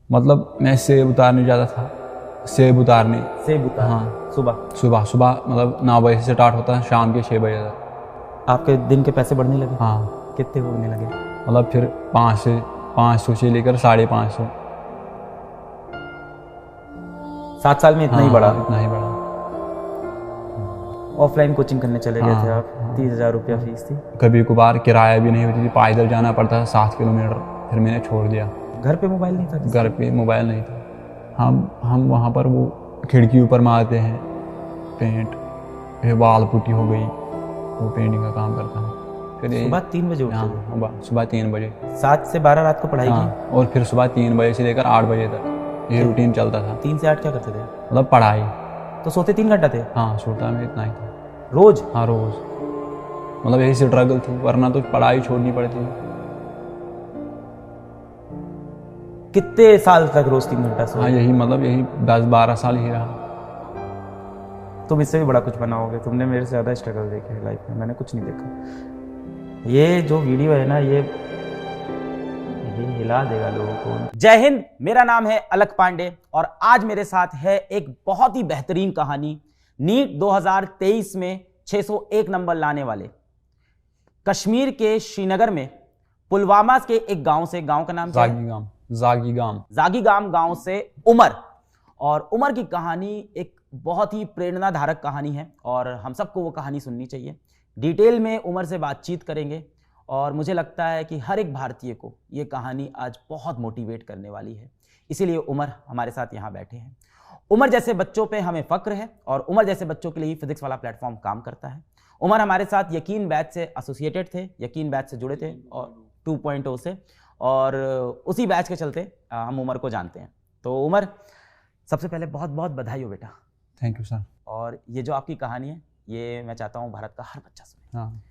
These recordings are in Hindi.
मतलब मैं सेब उतारने जाता था, सेब उतारने। हाँ, सुबह सुबह मतलब 9 बजे से स्टार्ट होता है, शाम के 6 बजे तक। आपके दिन के पैसे बढ़ने लगे? हाँ। कितने होने लगे? मतलब फिर 500 से लेकर 550। 7 साल में इतना ही बढ़ा? इतना ही बढ़ा। ऑफलाइन कोचिंग करने चले गए थे आप? 30,000 रुपया फीस थी। कभी कभार किराया भी नहीं होती थी, पैदल जाना पड़ता था 7 किलोमीटर, फिर मैंने छोड़ दिया। घर पे मोबाइल नहीं था? घर पे मोबाइल नहीं था। हम वहाँ पर वो खिड़की ऊपर मारते हैं पेंट, फिर वाल पुट्टी हो गई, वो पेंटिंग का काम करता है। फिर सुबह 3 बजे उठते? हाँ, सुबह 3 बजे। 7 से 12 रात को पढ़ाई की? और फिर सुबह 3 बजे से लेकर 8 बजे तक ये रूटीन चलता था। 3 से 8 क्या करते थे? मतलब पढ़ाई। तो सोते 3 घंटा थे? हाँ, सोता मैं इतना ही था रोज? हाँ, रोज। मतलब यही स्ट्रगल थी, वरना तो पढ़ाई छोड़नी पड़ती। कितने साल तक रोज 3 घंटा सोए? हाँ, यही 10-12 साल ही रहा। तुम इससे भी बड़ा कुछ बना होगे, तुमने मेरे से ज़्यादा स्ट्रगल देखे है लाइफ में, मैंने कुछ नहीं देखा। ये जो वीडियो है ना, ये हिला देगा लोगों को। जय हिंद, मेरा नाम है अलक पांडे और आज मेरे साथ है एक बहुत ही बेहतरीन कहानी। नीट 2023 में 601 नंबर लाने वाले, कश्मीर के श्रीनगर में पुलवामा के एक गांव से, गांव का नाम जागीगाम गांव से उमर। और उमर की कहानी एक बहुत ही प्रेरणाधारक कहानी है और हम सबको वो कहानी सुननी चाहिए। डिटेल में उमर से बातचीत करेंगे और मुझे लगता है कि हर एक भारतीय को ये कहानी आज बहुत मोटिवेट करने वाली है, इसीलिए उमर हमारे साथ यहाँ बैठे हैं। उमर जैसे बच्चों पे हमें फक्र है और उमर जैसे बच्चों के लिए ही फिजिक्स वाला प्लेटफॉर्म काम करता है। उमर हमारे साथ यकीन बैच से एसोसिएटेड थे, यकीन बैच से जुड़े थे और 2.0 से, और उसी बैच के चलते हम उमर को जानते हैं। तो उमर, सबसे पहले बहुत बहुत बधाई हो बेटा। Thank you sir. और ये जो आपकी कहानी है, ये मैं चाहता हूँ भारत का हर बच्चा सुने। हाँ।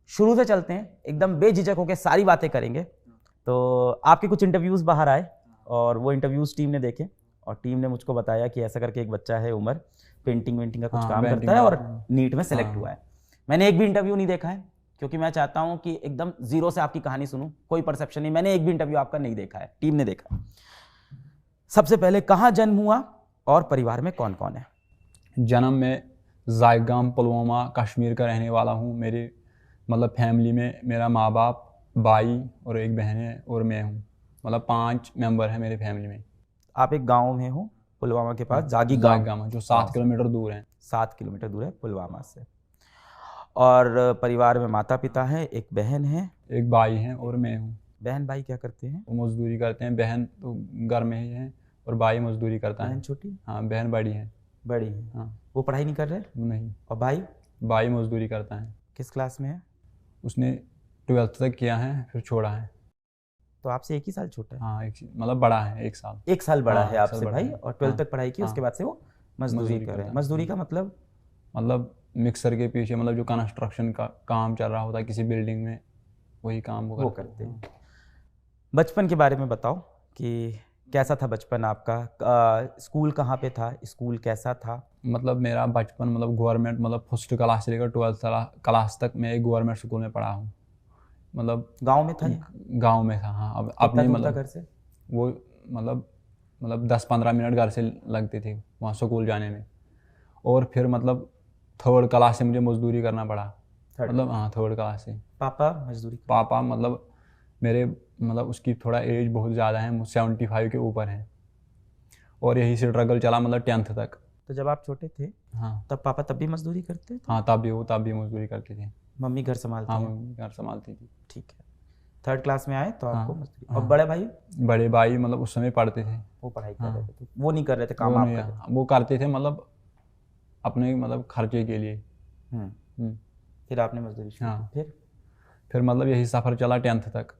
शुरू से चलते हैं, एकदम बेझिझक होकर सारी बातें करेंगे। तो आपके कुछ इंटरव्यूज़ बाहर आए और वो इंटरव्यूज़ टीम ने देखे और टीम ने मुझको बताया कि ऐसा करके एक बच्चा है उमर, पेंटिंग वेंटिंग का कुछ काम करता है और नीट में सेलेक्ट हुआ है। मैंने एक भी इंटरव्यू नहीं देखा है क्योंकि मैं चाहता हूँ कि एकदम जीरो से आपकी कहानी सुनूं, कोई परसेप्शन नहीं। मैंने एक भी इंटरव्यू आपका नहीं देखा है, टीम ने देखा। सबसे पहले कहाँ जन्म हुआ और परिवार में कौन कौन है? जन्म में जागीगाम पुलवामा कश्मीर का रहने वाला हूँ। मेरे मतलब फैमिली में मेरा माँ बाप, भाई और एक बहन है और मैं हूँ। मतलब 5 मेंबर हैं मेरे फैमिली में। आप एक गांव में हो पुलवामा के पास, जागीगाम, जो 7 किलोमीटर दूर है। 7 किलोमीटर दूर है पुलवामा से। और परिवार में माता पिता है, एक बहन है, एक भाई है और मैं हूँ। बहन भाई क्या करते हैं? वो मजदूरी करते हैं। बहन तो घर में ही है और भाई मजदूरी करता है। बहन छोटी? हाँ, बहन बड़ी है। बड़ी है। हाँ। वो पढ़ाई नहीं कर रहे? नहीं। और भाई? भाई मजदूरी करता है। किस क्लास में है? उसने 12th तक किया है, फिर छोड़ा है। तो आपसे 1 ही साल छोटा है? हाँ, मतलब बड़ा है 1 साल। 1 साल बड़ा है आपसे बड़ा भाई। है। और 12th तक पढ़ाई की, उसके बाद से वो मजदूरी कर रहे हैं। मजदूरी का मतलब मिक्सर के पीछे, मतलब जो कंस्ट्रक्शन का काम चल रहा होता है किसी बिल्डिंग में, वही काम वो करते हैं। बचपन के बारे में बताओ कि कैसा था बचपन आपका? स्कूल कहाँ पे था? स्कूल कैसा था? मतलब मेरा बचपन मतलब गवर्नमेंट, मतलब फर्स्ट क्लास से लेकर 12th क्लास तक मैं एक गवर्नमेंट स्कूल में पढ़ा हूँ। मतलब गांव में था? गांव में था। हाँ। अब अपने मतलब घर से वो मतलब 10-15 मिनट घर से लगते थे वहाँ स्कूल जाने में। और फिर मतलब 3rd क्लास से मुझे मजदूरी करना पड़ा। मतलब हाँ, 3rd क्लास से। पापा मजदूरी? पापा मतलब मेरे मतलब उसकी थोड़ा एज बहुत ज़्यादा है, 75 के ऊपर है। और यही स्ट्रगल चला मतलब 10th तक। तो जब आप छोटे थे, हाँ, तब पापा तब भी मजदूरी करते थे? हाँ, तब भी मजदूरी करते थे। मम्मी घर संभालती? हाँ, मम्मी घर संभालती थी। ठीक है। 3rd क्लास में आए तो आपको मजदूरी। और बड़े भाई मतलब उस समय पढ़ते थे, वो पढ़ाई कर रहे थे, वो नहीं कर रहे थे काम? आप कर रहे थे? वो करते थे मतलब अपने मतलब खर्चे के लिए। फिर आपने मजदूरी शुरू की? फिर मतलब यही सफ़र चला 10th तक।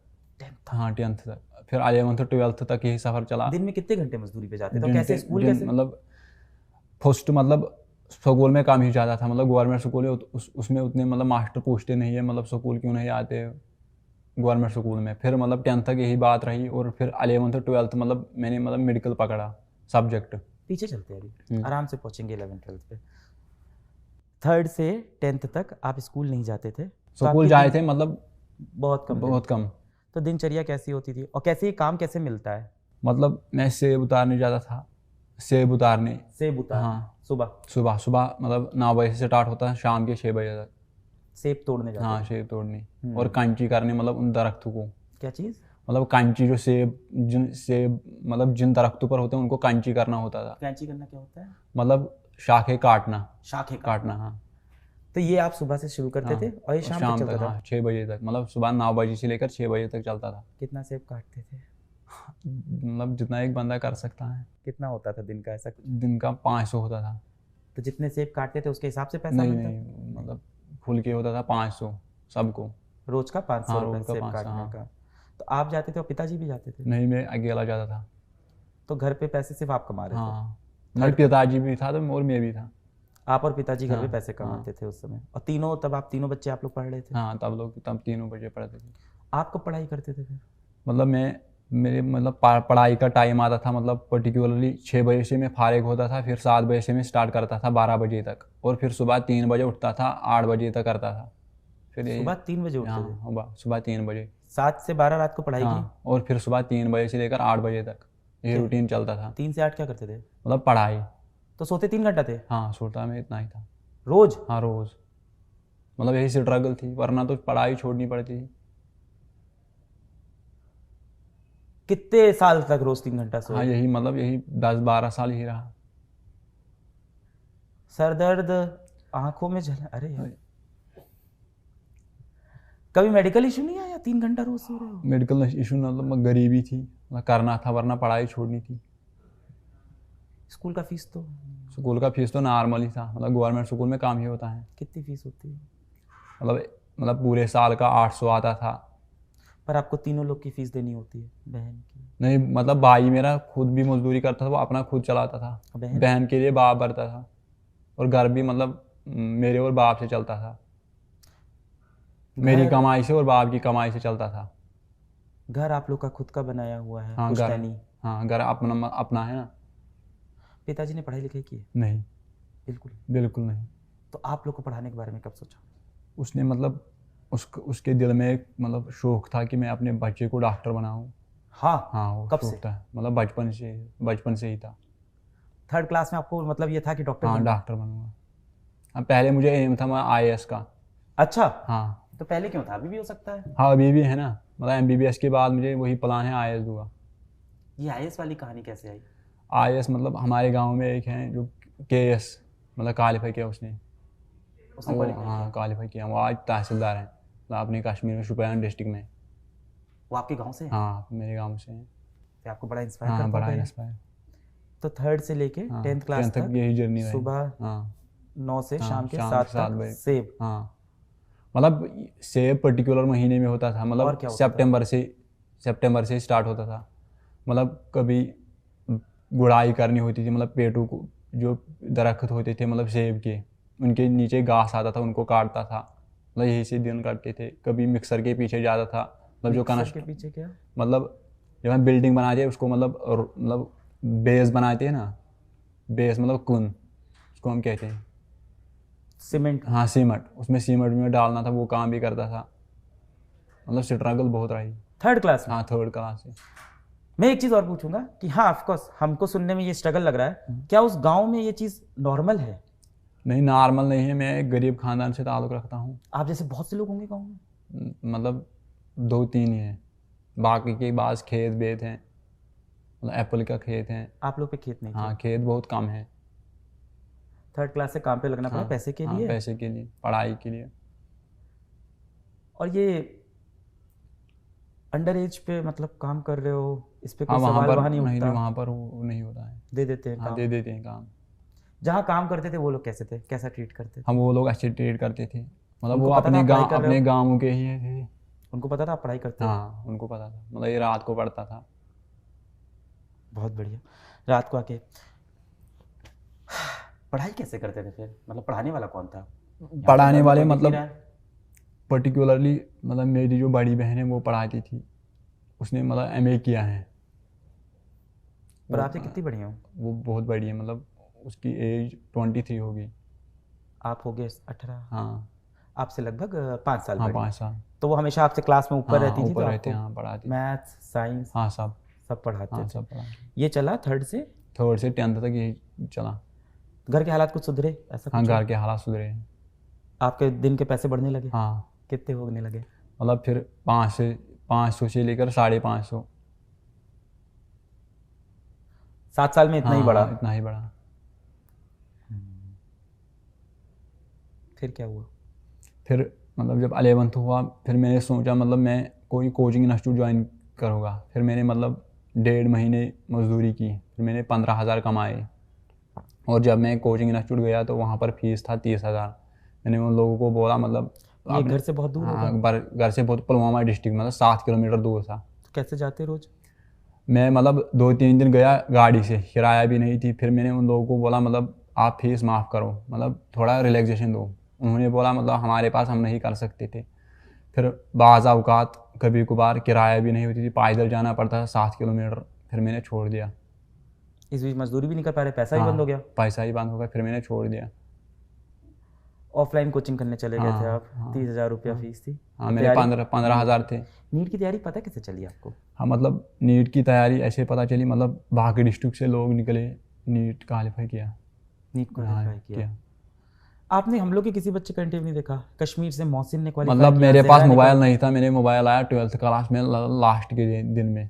हाँ, 10th तक। फिर 11th 12th तक यही सफ़र चला। दिन में कितने घंटे मजदूरी पे जाते थे? कैसे स्कूल कैसे? मतलब फर्स्ट मतलब स्कूल में काम ही ज़्यादा था। मतलब गवर्नमेंट स्कूल है, उसमें उतने मतलब मास्टर पूछते नहीं है मतलब स्कूल क्यों नहीं आते गवर्नमेंट स्कूल में। फिर मतलब 10th तक यही बात रही और फिर 11th 12th मतलब मैंने मतलब मेडिकल पकड़ा सब्जेक्ट। पीछे चलते हैं, अभी आराम से पहुँचेंगे 11th 12th पे। 3rd से 10th तक आप स्कूल नहीं जाते थे? स्कूल जाए थे मतलब बहुत कम। बहुत कम। तो दिनचर्या कैसी होती थी और कैसे काम कैसे मिलता है? मतलब मैं सेब उतारने जाता था, सेब उतारने। सेब उतार हाँ सुबह सुबह सुबह मतलब 9 बजे से स्टार्ट होता है, शाम के 6 बजे तक। सेब तोड़ने जाते हाँ थे। सेब तोड़ने और कैंची करने, मतलब उन दरख्तों को, क्या चीज़? मतलब कैंची जो सेब मतलब जिन दरख्तों पर होते हैं उनको कैंची करना होता था। कैंची करना क्या होता है? मतलब शाखें काटना, शाखें काटना। हाँ तो ये आप सुबह से शुरू करते हाँ थे और ये और शाम तक शाम चलता तक, था? हाँ 6 बजे तक, मतलब सुबह 9 बजे से लेकर 6 बजे तक चलता था। कितना सेब काटते थे? मतलब जितना एक बंदा कर सकता है। कितना होता था दिन का ऐसा कुछ? दिन का 500 होता था। तो जितने सेब काटते थे उसके हिसाब से पैसा नहीं मिलता? नहीं, मतलब खुल के होता था 500 सबको। रोज का 500 हाँ रुपये रोज का सेब 500, काटने हाँ। का। तो आप जाते थे और पिताजी भी जाते थे? नहीं मैं अकेला जाता था। तो घर पे पैसे सिर्फ आप कमा रहे थे? हाँ नहीं, पिताजी भी था तो और मैं भी था। आप और पिताजी घर पे हाँ पैसे हाँ कमाते थे उस समय, और तीनों, तब आप तीनों बच्चे आप लोग पढ़ रहे थे? हाँ, तब 3 बजे पढ़ते थे। आप कब पढ़ाई करते थे फिर? मतलब मेरे मतलब पढ़ाई का टाइम आता था, मतलब पर्टिकुलरली 6 बजे से मैं फारिग होता था, फिर 7 बजे से मैं स्टार्ट करता था 12 बजे तक, और फिर सुबह 3 बजे उठता था, 8 बजे तक करता था। फिर यही। सुबह 3 बजे उठते थे? हाँ सुबह 3 बजे। 7 से 12 रात को पढ़ाई की? हाँ और फिर सुबह 3 बजे से लेकर 8 बजे तक ये क्या? रूटीन चलता था। 3 से 8 क्या करते थे? मतलब पढ़ाई। तो सोते 3 घंटा थे हाँ सोता मैं इतना ही था। रोज? हाँ रोज़। मतलब यही स्ट्रगल थी, वरना तो पढ़ाई छोड़नी पड़ती थी। कितने साल तक रोज 3 घंटा हाँ सोए? यही, मतलब यही 10-12 साल ही रहा। सर दर्द, आंखों में जलन, अरे यार। कभी मेडिकल इशू नहीं आया? 3 घंटा रोज सो रहे हो? मेडिकल इशू मतलब गरीबी थी, मतलब करना था, वरना पढ़ाई छोड़नी थी। स्कूल का फीस तो? स्कूल का फीस तो नॉर्मल ही था, मतलब गवर्नमेंट स्कूल में काम ही होता है। कितनी फीस होती है? मतलब पूरे साल का 800 आता था। पर आपको तीनों लोग की फीस देनी होती है, बहन की? नहीं मतलब भाई मेरा खुद भी मजदूरी करता था, वो अपना खुद चलाता था। बहन? बहन के लिए बाप भरता था, और घर भी मतलब मेरे और बाप से चलता था। मेरी घर? कमाई से और बाप की कमाई से चलता था। घर आप लोग का खुद का बनाया हुआ है? हाँ घर, पुश्तैनी? हाँ घर अपना अपना है ना। पिताजी ने पढ़ाई लिखाई की है? नहीं बिल्कुल? बिल्कुल नहीं। तो आप लोग को पढ़ाने के बारे में कब सोचा? उसने मतलब उसके दिल में एक मतलब शौक था कि मैं अपने बच्चे को डॉक्टर बनाऊं। हाँ? हाँ वो कब शौक से? था, मतलब बचपन से ही था। 3rd क्लास में आपको मतलब ये था कि डॉक्टर हाँ बनना? डॉक्टर बनूंगा। हाँ पहले मुझे एम था मैं IAS का। अच्छा। हाँ तो पहले क्यों था? अभी भी हो सकता है। हाँ अभी भी है ना, मतलब MBBS के बाद मुझे वही प्लान है, IAS दूंगा। ये आईएएस वाली कहानी कैसे आई? IAS मतलब हमारे गांव में एक है जो KS मतलब क्वालिफाई किया उसने। उसने वो क्वालिफाई हाँ किया? क्वालिफाई किया, वो आज तहसीलदार हैं, मतलब अपने कश्मीर में शोपियान डिस्ट्रिक्ट में। वो आपके गांव से है? हाँ मेरे गांव से हैं। तो आपको बड़ा इंस्पायर हाँ करता बड़ा होगा ये। इंस्पायर। तो 3rd से लेके हाँ 10th क्लास 10th तक तक यही जर्नी रही। सुबह हाँ 9 से हाँ शाम के शाम 7 के 7 तक बजे। सेब। हाँ मतलब सेब पर्टिकुलर महीने में होता था, और मतलब क्या होता था? सितंबर से स्टार्ट होता था। मतलब कभी गुड़ाई करनी होती थी, मतलब पेड़ों को, जो दरख्त होते थे मतलब सेब के, उनके नीचे घास आता था, उनको काटता था, मतलब यही से दिन काटते थे। कभी मिक्सर के पीछे जाता था, मतलब जो मिक्सर के पीछे क्या? मतलब जब हम बिल्डिंग बनाते हैं उसको, मतलब बेस बनाते हैं ना, बेस मतलब कुन, उसको हम कहते हैं। सीमेंट? हाँ सीमेंट, उसमें सीमेंट में डालना था, वो काम भी करता था। मतलब स्ट्रगल बहुत रही। 3rd क्लास में? हाँ 3rd क्लास से। मैं एक चीज़ और पूछूंगा कि हाँ ऑफकोर्स हमको सुनने में ये स्ट्रगल लग रहा है, क्या उस गांव में ये चीज़ नॉर्मल है? नहीं नॉर्मल नहीं है, मैं एक गरीब खानदान से ताल्लुक़ रखता हूँ। आप जैसे बहुत से लोग होंगे गांव में? मतलब 2-3 ही हैं, बाकी के पास खेत बेत हैं, मतलब एप्पल का खेत है। आप लोग पे खेत नहीं हाँ थे? खेत बहुत कम है। 3rd क्लास से काम पे लगना पड़ा हाँ पैसे के हाँ लिए? पैसे के लिए, पढ़ाई के लिए। और ये अंडर एज पे मतलब काम कर रहे हो, इस पे हाँ कोई वहाँ सवाल पर वहाँ नहीं नहीं, उठता? वहाँ पर वो नहीं होता है। दे देते हैं हाँ काम? दे देते हैं काम। जहाँ काम करते थे वो लोग कैसे थे, कैसा ट्रीट करते थे? हम वो लोग अच्छे ट्रीट करते थे, मतलब उनको वो पता था आप पढ़ाई कर रहे अपने हो? गाँव के ही थे। उनको पता था आप पढ़ाई करते हो? हाँ उनको पता था, मतलब ये रात को पढ़ता था। बहुत बढ़िया। रात को आके पढ़ाई कैसे करते थे फिर? मतलब पढ़ाने वाला कौन था? यहाँ तो पढ़ाने घर में वाले कोई दिख नहीं मतलब रहा है। पर्टिकुलरली मतलब मेरी जो बड़ी बहन है वो पढ़ाती थी, उसने मतलब MA किया है। पर वो आपसे कितनी बड़ी हो? वो बहुत बड़ी है, मतलब उसकी एज 23 होगी। आप हो गए 18? हाँ आपसे लगभग 5 साल हाँ बड़ी। 5 साल। तो वो हमेशा आपसे क्लास में ऊपर हाँ रहती थी, तो ऊपर रहते आपको हैं, हाँ पढ़ाती। मैथ्स साइंस हाँ सब। सब पढ़ाते हाँ थे। सब पढ़ा। ये चला 3rd से? 3rd से 10th तक यही चला। घर के हालात कुछ सुधरे ऐसा हाँ कुछ? घर के हालात सुधरे हैं। आपके दिन के पैसे बढ़ने लगे? हाँ कितने होने लगे? मतलब फिर 500 से लेकर 550। 7 साल में इतना ही बढ़ा? हाँ इतना ही बढ़ा। फिर क्या हुआ? फिर मतलब जब 11th हुआ फिर मैंने सोचा मतलब मैं कोई कोचिंग इंस्टीट्यूट ज्वाइन करूँगा। फिर मैंने मतलब 1.5 महीने मजदूरी की, फिर मैंने 15,000 कमाए। और जब मैं कोचिंग इंस्टीट्यूट गया तो वहाँ पर फीस था 30,000। मैंने उन लोगों को बोला मतलब ये घर से बहुत दूर होगा? हाँ घर से बहुत, पुलवामा डिस्ट्रिक्ट मतलब 7 किलोमीटर दूर था। तो कैसे जाते रोज? मैं मतलब 2-3 दिन गया गाड़ी से, किराया भी नहीं थी। फिर मैंने उन लोगों को बोला मतलब आप फीस माफ़ करो, मतलब थोड़ा रिलैक्सेशन दो। उन्होंने बोला मतलब हमारे पास हम नहीं कर सकते थे। फिर बाज़ औक़ात कभी कभार किराया भी नहीं होती थी, पैदल जाना पड़ता था 7 किलोमीटर। फिर मैंने छोड़ दिया। इस बीच मजदूरी भी नहीं कर पा रहे, पैसा ही हाँ बंद हो गया? पैसा ही बंद हो गया, फिर मैंने छोड़ दिया। ऑफलाइन कोचिंग करने चले गए थे आप? हाँ 30,000 रुपया फीस थी? हाँ मेरे 15,000 थे। नीट की तैयारी पता कैसे चली आपको? हाँ मतलब नीट की तैयारी ऐसे पता चली, मतलब बाकी डिस्ट्रिक्ट से लोग निकले, नीट क्वालिफाई किया। नीट क्वालिफाई हाँ, किया। आपने हम लोग के किसी बच्चे का इंटरव्यू नहीं देखा? कश्मीर से मोहसिन ने क्वालिफाई मतलब किया, मेरे ज़हरा पास ने मोबाइल qualify- नहीं था। मैंने मोबाइल आया 12th क्लास में लास्ट के दिन में,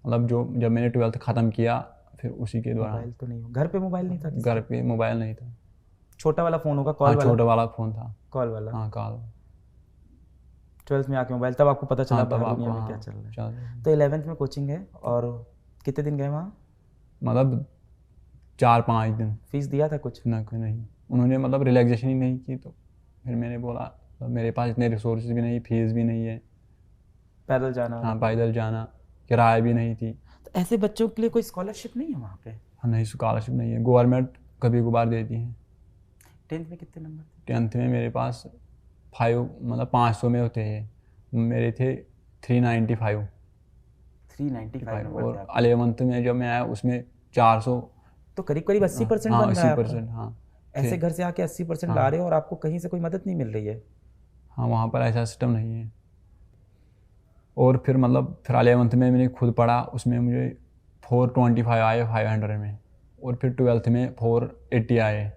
मतलब जब मैंने 12th ख़त्म किया फिर उसी के दौरान। मोबाइल तो नहीं हो, घर पे मोबाइल नहीं था किसी घर का? पे मोबाइल नहीं था। छोटा वाला फोन होगा, कॉल हाँ वाला? छोटा वाला फ़ोन था। कॉल वाला। हाँ कॉल। 12th में आके मोबाइल, तब आपको पता चला हाँ तब बाहर आपको दुनिया में हाँ क्या चल रहा है। चल तो 11th में कोचिंग है, और कितने दिन गए वहाँ? मतलब 4-5 दिन। फीस दिया था कुछ? ना कोई नहीं, उन्होंने मतलब रिलैक्सेशन ही नहीं की। तो फिर मैंने बोला मतलब मेरे पास इतने रिसोर्सेज भी नहीं, फीस भी नहीं है। पैदल जाना? हाँ पैदल जाना, किराया भी नहीं थी। तो ऐसे बच्चों के लिए कोई स्कॉलरशिप नहीं है वहाँ पे? हाँ नहीं स्कॉलरशिप नहीं है, गवर्नमेंट कभी कभार देती है। 10th में कितने नंबर थे? 10th में मेरे पास 5 मतलब 500 में होते हैं, मेरे थे 395। 395 नंबर थे और आपके। 11th में जब मैं आया उसमें 400। तो करीब करीब 80% हाँ बन रहा है आपका। 80%। हाँ ऐसे घर से आके 80% ला रहे हो और आपको कहीं से कोई मदद नहीं मिल रही है। हाँ वहाँ पर ऐसा सिस्टम नहीं है। और फिर मतलब फिर 11th में मैंने खुद पढ़ा, उसमें मुझे 425 आए 500 में। और फिर 12th में 480 आए।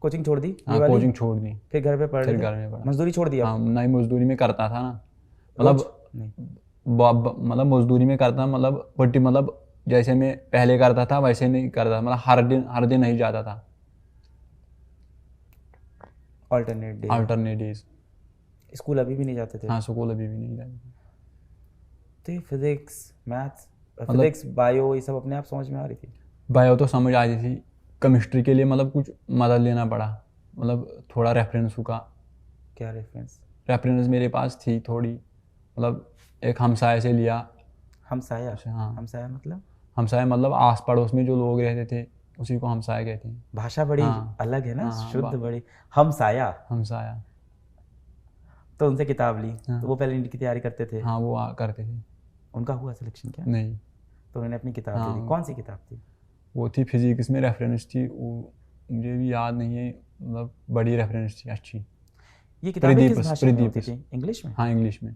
कोचिंग छोड़ दी ये हाँ वाली? कोचिंग छोड़ दी, फिर घर पे पढ़ फिर रहे घर थे? में पढ़ा। मजदूरी छोड़ दी हाँ आप? नहीं मजदूरी में करता था ना, रोज? मतलब नहीं। मतलब मजदूरी में करता, मतलब पट्टी, मतलब जैसे मैं पहले करता था वैसे नहीं करता, मतलब हर दिन नहीं जाता था। Alternate day? Alternate days. School अभी भी नहीं जाते थे? हाँ स्कूल अभी भी नहीं जाता। तो फिजिक्स, मैथ्स, मतलब फिजिक्स बायो ये सब अपने आप समझ में आ रही थी? बायो तो समझ आती थी, केमिस्ट्री के लिए मतलब कुछ मदद लेना पड़ा, मतलब थोड़ा रेफरेंस का। क्या रेफरेंस? रेफरेंस मेरे पास थी थोड़ी, मतलब एक हमसाये से लिया। हमसाया? हाँ हमसाया मतलब? हमसाया मतलब आस पड़ोस में जो लोग रहते थे उसी को हमसाया कहते हैं। भाषा बड़ी हाँ अलग है ना, हाँ शुद्ध बड़ी। हमसाया? हमसाया। तो उनसे किताब ली, हाँ तो वो पहले नीट की तैयारी करते थे? हाँ वो करते थे। उनका हुआ सिलेक्शन क्या? नहीं तो उन्होंने अपनी किताब दे दी। हाँ कौन सी किताब थी? वो थी फिजिक्स में रेफरेंस थी, वो मुझे भी याद नहीं है, मतलब बड़ी रेफरेंस थी अच्छी। ये किताबें किस प्रदीपस भाषा में होती प्रदीपस। थी? इंग्लिश में? हाँ इंग्लिश में।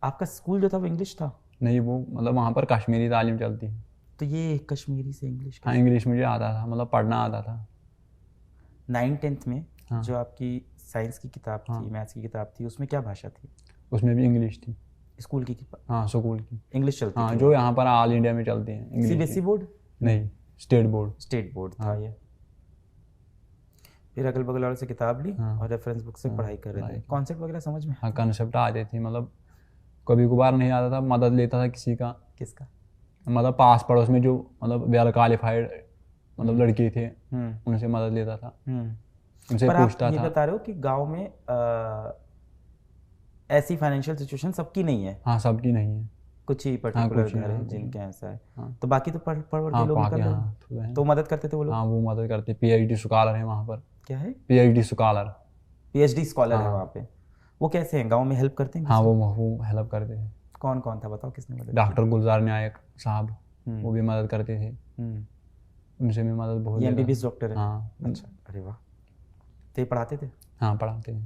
आपका स्कूल जो था वो इंग्लिश था? नहीं वो मतलब वहाँ पर कश्मीरी तालीम चलती है। तो ये कश्मीरी से इंग्लिश हाँ इंग्लिश मुझे आता था, मतलब पढ़ना आता था। 9th-10th में हाँ। जो आपकी साइंस की किताब हाँ। थी, मैथ्स की किताब थी, उसमें क्या भाषा थी? उसमें भी इंग्लिश थी। स्कूल की किताब हाँ स्कूल की। इंग्लिश चलती हाँ थी? जो यहाँ पर ऑल इंडिया में चलती हैं इंग्लिश सीबीएसई की। बोर्ड? नहीं स्टेट बोर्ड। स्टेट बोर्ड था हाँ। ये। फिर अगल बगल वालों से किताब ली हाँ। और रेफरेंस बुक से पढ़ाई कर रहे थे। पढ़ाई। कॉन्सेप्ट वगैरह समझ में? हाँ कंसेप्ट आ जाती थी, मतलब कभी कभार नहीं आता था, मदद लेता था किसी का। किसका? मतलब पास पड़ोस में जो मतलब वेल क्वालिफाइड मतलब लड़के थे उनसे मदद लेता था, उनसे पर आप पूछता ये था। बता रहे हो कि गांव में ऐसी फाइनेंशियल सिचुएशन सबकी नहीं है, हाँ सबकी नहीं है। कुछ ही पर्टिकुलर कुछ ही, घर हाँ, है कुछ जिनके ऐसा है। हाँ। तो बाकी तो पढ़ पढ़ के हाँ लोग बाकी निकल रहे हाँ हैं। तो हैं। तो मदद करते थे वो लोग? हाँ वो मदद करते, PhD स्कॉलर है वहाँ पर। क्या है? PhD scholar. PhD स्कॉलर है हाँ। वहाँ पे? वो कैसे हैं, गांव में हेल्प करते हैं? हाँ वो हेल्प करते थे। कौन कौन था बताओ, किसने मदद की? डॉक्टर गुलजार नायक साहब, हम्म। वो भी मदद करते थे। हम्म। उनसे भी मदद बहुत ये लेता MBBS था। डॉक्टर है? हाँ अच्छा, अरे वाह। तो ये पढ़ाते थे? हाँ पढ़ाते थे।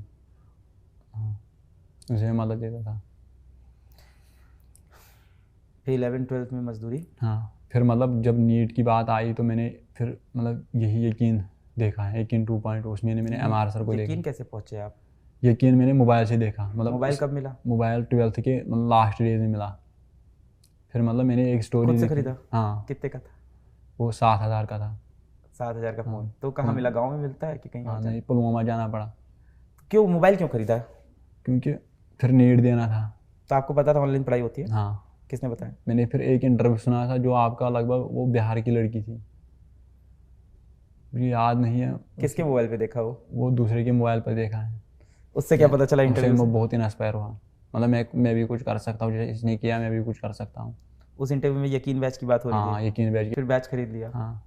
हाँ उनसे भी मदद लेता था। फिर 11th-12th में मजदूरी। हाँ, फिर मतलब जब नीट की बात आई तो मैंने फिर मतलब यही यकीन देखा है, यकीन 2.0, उसमें मैंने MR सर को यकीन देखा। कैसे पहुंचे आप? यकीन मैंने मोबाइल से देखा, मतलब मोबाइल कब मिला? मोबाइल 12th के मतलब लास्ट डेज में मिला। फिर मतलब मैंने एक स्टोरी खुद से देखी। खरीदा? हाँ, कितने का था? वो 7,000 का था। 7,000 का हाँ, फ़ोन। तो कहाँ मिला, गांव में मिलता है कि कहीं हाँ और? नहीं, पुलवामा जाना पड़ा क्यों मोबाइल क्यों खरीदा? क्योंकि फिर नीट देना था। तो आपको पता था ऑनलाइन पढ़ाई होती है? हाँ, किसने बताया? मैंने फिर एक इंटरव्यू सुना था जो आपका लगभग वो बिहार की लड़की थी, मुझे याद नहीं है। किसके मोबाइल पे देखा वो दूसरे के मोबाइल पर देखा है। उससे क्या पता चला उससे इंटरव्यू से? मैं बहुत इंस्पायर हुआ, मतलब मैं भी कुछ कर सकता हूँ, जैसे इसने किया मैं भी कुछ कर सकता हूँ। उस इंटरव्यू में यकीन बैच की बात हो रही हाँ, थी? यकीन बैच। फिर बैच खरीद लिया? हाँ,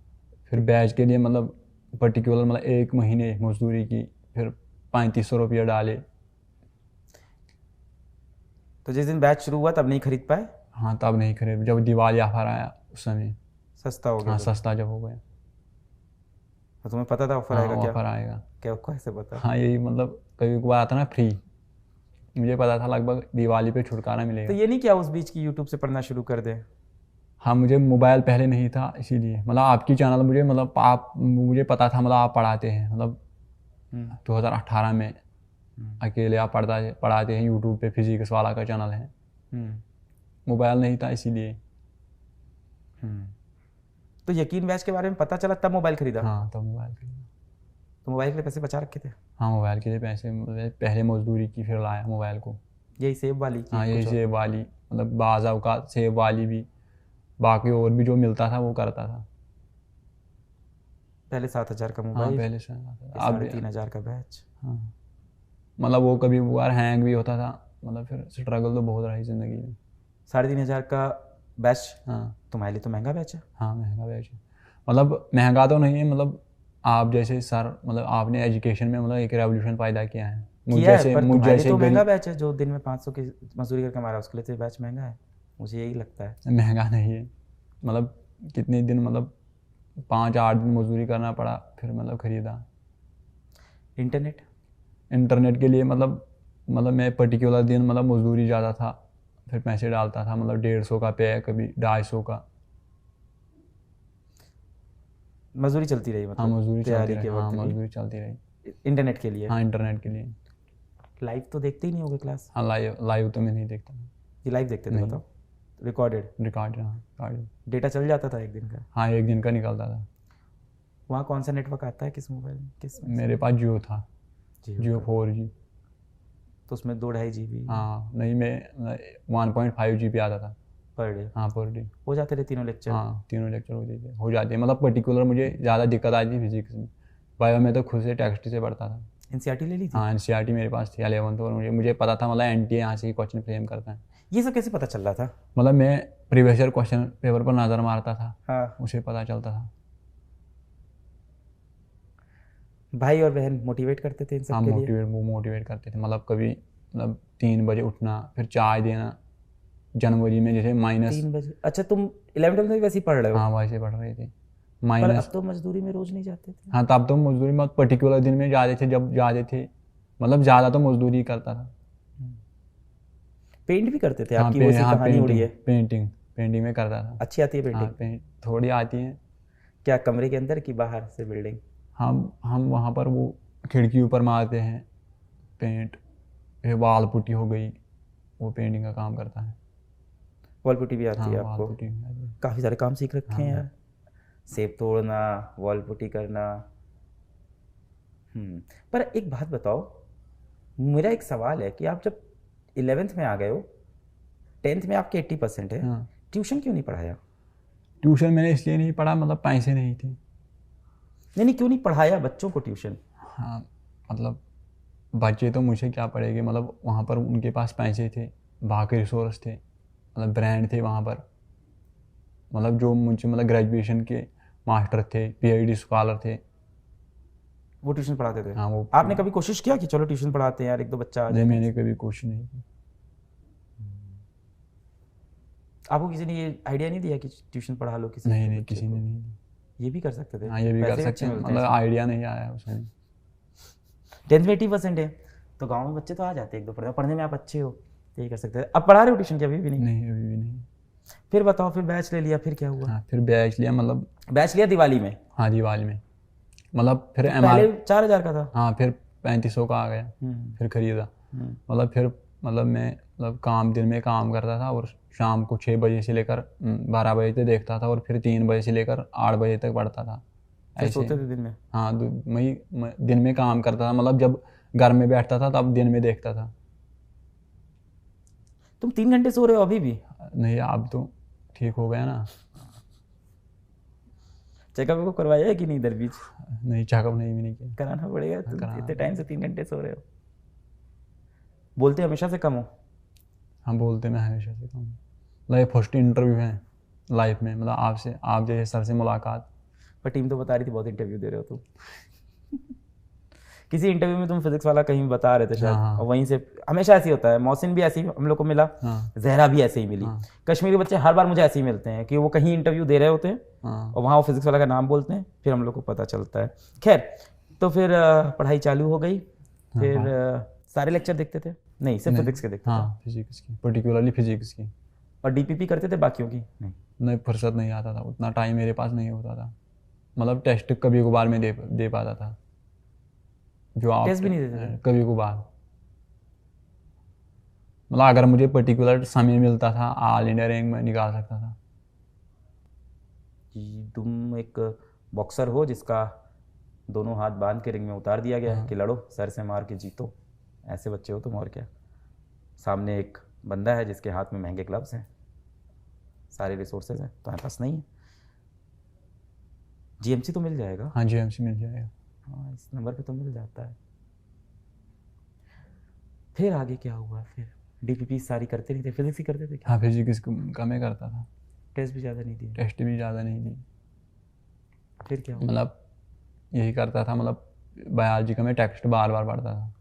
फिर बैच के लिए मतलब पर्टिकुलर मतलब 1 महीने मजदूरी की, फिर 3500 रुपये डाले। तो जिस दिन बैच शुरू हुआ तब नहीं खरीद पाए? हाँ, तब नहीं खरीद, जब दिवाली ऑफर आया उस समय। सस्ता हो गया हाँ, तो? सस्ता जब हो गया। तो तुम्हें पता था ऑफर हाँ, आएगा? क्या ऑफर आएगा। क्या कैसे पता? हाँ, यही मतलब कभी कभार आता ना फ्री, मुझे पता था लगभग दिवाली पे छुटकारा तो मिलेगा। ये नहीं क्या उस बीच की यूट्यूब से पढ़ना शुरू कर दे? हाँ, मुझे मोबाइल पहले नहीं था इसीलिए, मतलब आपकी चैनल मुझे मतलब आप मुझे पता था मतलब आप पढ़ाते हैं, मतलब 2018 में अकेले आप पढ़ाते हैं यूट्यूब पे, फिजिक्स वाला का चैनल है। मोबाइल नहीं था इसीलिए। तो यकीन बैच के बारे में पता चला तब मोबाइल खरीदा? हाँ, तो मोबाइल खरीदा। तो मोबाइल के लिए पैसे बचा रखे थे? हाँ, मोबाइल के लिए पैसे पहले मजदूरी की, फिर लाया मोबाइल को। यही सेब वाली की? हाँ, यही कुछ और? सेब वाली, मतलब बाज़ औक़ात सेब वाली भी, बाकी और भी जो मिलता था वो करता था। पहले 7,000 का हाँ, मोबाइल, पहले से अब 3,500 का बैच। हाँ, मतलब वो कभी बार हैंग भी होता था, मतलब फिर स्ट्रगल तो बहुत रही ज़िंदगी में। 3,500 का बैच? हाँ, तुम्हारे लिए तो महंगा बैच है। हाँ, महंगा बैच है, मतलब महंगा तो नहीं है, मतलब आप जैसे सर, मतलब आपने एजुकेशन में मतलब एक रेवोल्यूशन पैदा किया है। किया है, पर तुम्हारे लिए तो महंगा बैच है। जो दिन में 500 की मजदूरी करके हमारा, उसके लिए तो बैच महंगा है, मुझे यही लगता है। महंगा नहीं है, मतलब कितने दिन, मतलब 5-8 दिन मजदूरी करना पड़ा, फिर मतलब ख़रीदा। इंटरनेट के लिए मतलब मैं पर्टिकुलर दिन मतलब मजदूरी ज़्यादा था, फिर पैसे डालता था, मतलब 150 का पे, कभी 250 का। मजदूरी चलती रही हाँ, मतलब मजदूरी चलती तैयारी रही। के हाँ, वक्त मजदूरी चलती रही। भी? इंटरनेट के लिए? हाँ, इंटरनेट के लिए। लाइव तो देखते ही नहीं होगे क्लास? हाँ, लाइव तो मैं नहीं देखता। ये लाइव देखते थे? नहीं। बताओ। रिकॉर्डेड? रिकॉर्ड, हाँ, रिकॉर्ड। डेटा चल जाता था एक दिन का? हाँ, 1 दिन का निकलता था। वहाँ कौन सा नेटवर्क आता है, किस मोबाइल में, किस में? मेरे पास जियो था, जियो का। 4G। तो उसमें 2-2.5 GB हाँ, नहीं, मैं 1.5 GB आता था पर डे? हाँ, पर डे। हो जाते थे तीनों लेक्चर? हाँ, तीनों लेक्चर हो जाते हैं, मतलब पर्टिकुलर मुझे ज़्यादा दिक्कत आई थी फिजिक्स में। बायो में तो खुद से टेक्स्ट से पढ़ता था। NCERT ले ली थी? हाँ, NCERT मेरे पास थी 11th, और मुझे पता था मतलब NTA यहाँ से ही क्वेश्चन फ्रेम करता है। ये सब कैसे पता चल रहा था? मतलब मैं प्रीवियस ईयर क्वेश्चन पेपर पर नज़र मारता था, हाँ। उसे पता चलता था। भाई और बहन मोटिवेट करते थे इन सब हाँ, के लिए? वो मोटिवेट करते थे, मतलब कभी मतलब 3 बजे उठना, फिर चाय देना। जनवरी में जैसे 3 बजे? अच्छा, तुम 11th में वैसे ही पढ़ रहे हो? हाँ, वैसे पढ़ रहे थे। पर अब तो मजदूरी में रोज नहीं जाते थे? हाँ, तब तो मजदूरी में पर्टिकुलर दिन में जाते थे, जब जाते थे, मतलब ज़्यादा तो मजदूरी करता था। पेंट भी करते थे? हाँ, आपकी वो सी कहानी उड़ी है। पेंटिंग में करता था। अच्छी आती है हाँ, पेंटिंग? थोड़ी आती है। क्या कमरे के अंदर की बाहर से बिल्डिंग? हम वहाँ पर वो खिड़की ऊपर मारते हैं पेंट, फिर वाल पुट्टी हो गई, वो पेंटिंग का काम करता है। वॉल पुट्टी भी आती हाँ, है वाल आपको? पुट्टी भी आती है। काफ़ी सारे काम सीख रखे हैं हाँ। यार। सेब तोड़ना, वॉल पुट्टी करना। पर एक बात बताओ, मेरा एक सवाल है कि आप जब 11th में आ गए हो, 10th में आपके 80% है, हाँ, ट्यूशन क्यों नहीं पढ़ाया? ट्यूशन मैंने इसलिए नहीं पढ़ा, मतलब पैसे नहीं थे। नहीं, क्यों नहीं पढ़ाया बच्चों को ट्यूशन? हाँ, मतलब बच्चे तो मुझे क्या पड़ेंगे, मतलब वहाँ पर उनके पास पैसे थे, बाकी रिसोर्स थे, मतलब ब्रांड थे वहाँ पर, मतलब जो मुझे मतलब ग्रेजुएशन के मास्टर थे, PhD स्कॉलर थे। वो ट्यूशन पढ़ाते थे? हाँ, वो आपने कभी कोशिश किया कि चलो ट्यूशन पढ़ाते हैं यार, 1-2 बच्चा आ नहीं, जाए? मैंने कभी कोशिश नहीं की। आपको किसी ने ये आइडिया नहीं दिया कि ट्यूशन पढ़ा लो किसी नहीं, बच्चे किसी को? ने नहीं दी। ये भी कर सकते थे? हाँ, ये भी कर पैसे सकते अच्छे हैं, मिलते हैं मतलब इसमें। आइडिया नहीं आया उसमें। 10th में 80% है तो गांव में बच्चे तो आ जाते हैं 1-2 पढ़ने में आप अच्छे हो, तो ये कर सकते थे। अब पढ़ा रहे हो ट्यूशन? क्या अभी भी नहीं? नहीं, अभी भी नहीं। फिर बताओ, फिर बैच ले लिया, फिर क्या हुआ? हाँ फिर बैच लिया, मतलब बैच लिया दिवाली में? हाँ दिवाली में, मतलब फिर पहले 4,000 का था। हाँ फिर 3500 का आ गया, फिर खरीदा। मतलब फिर मतलब मैं मतलब काम दिन में काम करता था और शाम को 6 बजे से लेकर 12 बजे तक देखता था और फिर 3 बजे से लेकर 8 बजे तक पढ़ता था फिर ऐसे। सोते थे दिन में? हाँ मैं दिन में काम करता था, मतलब जब घर में बैठता था तब दिन में देखता था। तुम 3 घंटे सो रहे हो अभी भी? नहीं अब तो ठीक हो गया ना। चेकअप को करवाया है कि नहीं इधर बीच? नहीं चेकअप नहीं भी नहीं किया। कराना पड़ेगा, तुम कराना इतने टाइम से 3 घंटे सो रहे हो। बोलते हमेशा से कम हो? हम बोलते मैं हमेशा से कम, मतलब ये फर्स्ट इंटरव्यू है लाइफ में, मतलब आपसे, आप जैसे सर से मुलाकात। पर टीम तो बता रही थी बहुत इंटरव्यू दे रहे हो तुम। किसी इंटरव्यू में तुम फिजिक्स वाला कहीं बता रहे थे शायद, हाँ। और वहीं से हमेशा ऐसे ही होता है। मौसिन भी ऐसे ही हम लोग को मिला, हाँ जहरा भी ऐसे ही मिली। हाँ। कश्मीरी बच्चे हर बार मुझे ऐसे ही मिलते हैं कि वो कहीं इंटरव्यू दे रहे होते हैं हाँ और वहाँ वो फिजिक्स वाला का नाम बोलते हैं, फिर हम लोग को पता चलता है। खैर, तो फिर पढ़ाई चालू हो गई, फिर सारे लेक्चर देखते थे? नहीं, सिर्फ फिजिक्स के देखते थे? हाँ फिजिक्स की, पर्टिकुलरली फिजिक्स की। और डीपीपी करते थे बाकियों की? नहीं फुर्सत नहीं आता था, उतना टाइम मेरे पास नहीं होता था। मतलब टेस्ट कभी कभार में दे पाता था, जो आप टेस्ट भी नहीं देते थे? कभी कभार। मतलब अगर मुझे पर्टिकुलर समय मिलता था ऑल इंडिया रैंक में निकाल सकता था। कि तुम एक बॉक्सर हो जिसका दोनों हाथ बांध के रिंग में उतार दिया गया है कि लड़ो, सर से मार के जीतो, ऐसे बच्चे हो तुम। और क्या, सामने एक बंदा है जिसके हाथ में महंगे ग्लव्स हैं, सारे रिसोर्सेज हैं, तुम्हारे पास नहीं है। जीएमसी तो मिल जाएगा। हाँ जीएमसी मिल जाएगा। हाँ, इस नंबर पे तो मिल जाता है। फिर आगे क्या हुआ? फिर डीपीपी सारी करते नहीं थे, फिजिक्स ही करते थे क्या? हाँ फिजिक्स कम ही करता था, टेस्ट भी ज़्यादा नहीं दिए? टेस्ट भी ज़्यादा नहीं दी। फिर क्या हुआ? मतलब यही करता था, मतलब बायोलॉजी का मैं टेक्स्ट बार बार पढ़ता था।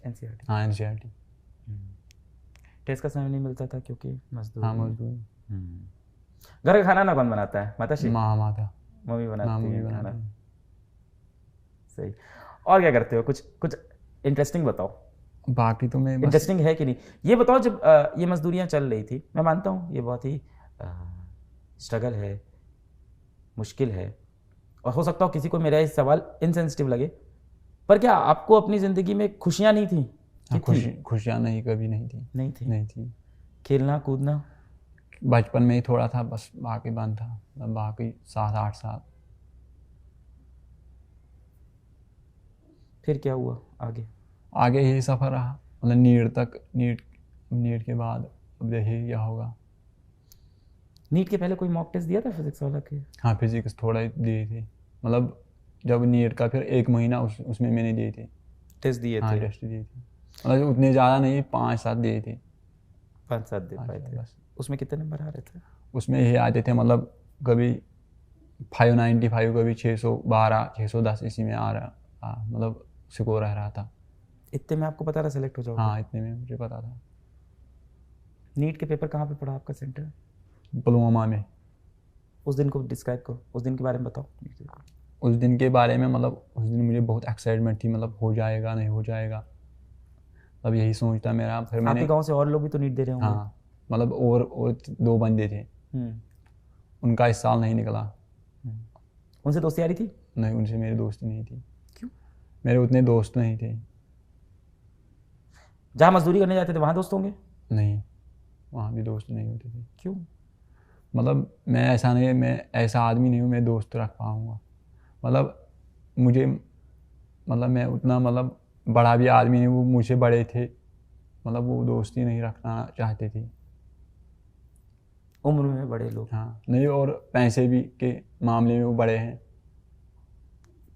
एनसीईआरटी? हाँ एनसीईआरटी। टेस्ट का समय नहीं मिलता था क्योंकि मजदूर? हाँ मजदूर। घर का खाना ना कौन बनाता है? माताश्री? माता मम्मी बनाती है खाना। बनाती है। सही। और क्या करते हो? कुछ कुछ इंटरेस्टिंग बताओ। बाकी तो मैं बस इंटरेस्टिंग है कि नहीं ये बताओ। जब ये मजदूरियां चल रही थी, मैं मानता हूँ ये बहुत ही स्ट्रगल है, मुश्किल है, और हो सकता हो किसी को मेरा ये सवाल इनसेंसिटिव लगे, पर क्या आपको अपनी ज़िंदगी में खुशियाँ नहीं थी? खुशियाँ नहीं, कभी नहीं थी। नहीं थी? नहीं थी। खेलना कूदना? बचपन में ही थोड़ा था बस, बाकी बंद था, मतलब बाकी 7-8 साल। फिर क्या हुआ आगे? आगे यही सफ़र रहा, मतलब नीट के बाद अब देखिए क्या होगा। नीट के पहले कोई मॉक टेस्ट दिया था फिजिक्स वाला के? हाँ फिजिक्स थोड़ा ही दिए थे, मतलब जब नीट का फिर 1 महीना उसमें मैंने दिए थे। टेस्ट दिए हाँ थे? टेस्ट दिए थे, मतलब उतने ज़्यादा नहीं, 5-7 दिए थे। 5-7 दे पाए थे? बस। उसमें कितने नंबर आ रहे थे? उसमें यही आते थे, मतलब कभी 595, कभी 612, 610 इसी में आ रहा, मतलब स्कोर रह रहा था। इतने में आपको पता था सेलेक्ट हो जाओगे? हाँ इतने में मुझे पता था। नीट के पेपर कहाँ पे पड़ा आपका सेंटर? पुलवामा में। उस दिन को डिस्क्राइब करो, उस दिन के बारे में बताओ। उस दिन के बारे में, मतलब उस दिन मुझे बहुत एक्साइटमेंट थी, मतलब हो जाएगा नहीं हो जाएगा, अब यही सोचता मेरा। फिर मैंने आपके गांव से और लोग भी तो नीट दे रहे होंगे? हाँ, मतलब और 2 बंदे थे, उनका इस साल नहीं निकला। उनसे दोस्ती यारी थी? नहीं, उनसे मेरी दोस्ती नहीं थी। क्यों? मेरे उतने दोस्त नहीं थे। जहाँ मजदूरी करने जाते थे वहाँ दोस्त होंगे? नहीं, वहाँ भी दोस्त नहीं होते थे। क्यों? मतलब मैं ऐसा आदमी नहीं हूँ मैं दोस्त रख पाऊँगा, मतलब मुझे, मतलब मैं उतना मतलब बड़ा भी आदमी नहीं, वो मुझसे बड़े थे, मतलब वो दोस्ती नहीं रखना चाहते थे। उम्र में बड़े लोग? हाँ नहीं, और पैसे भी के मामले में वो बड़े हैं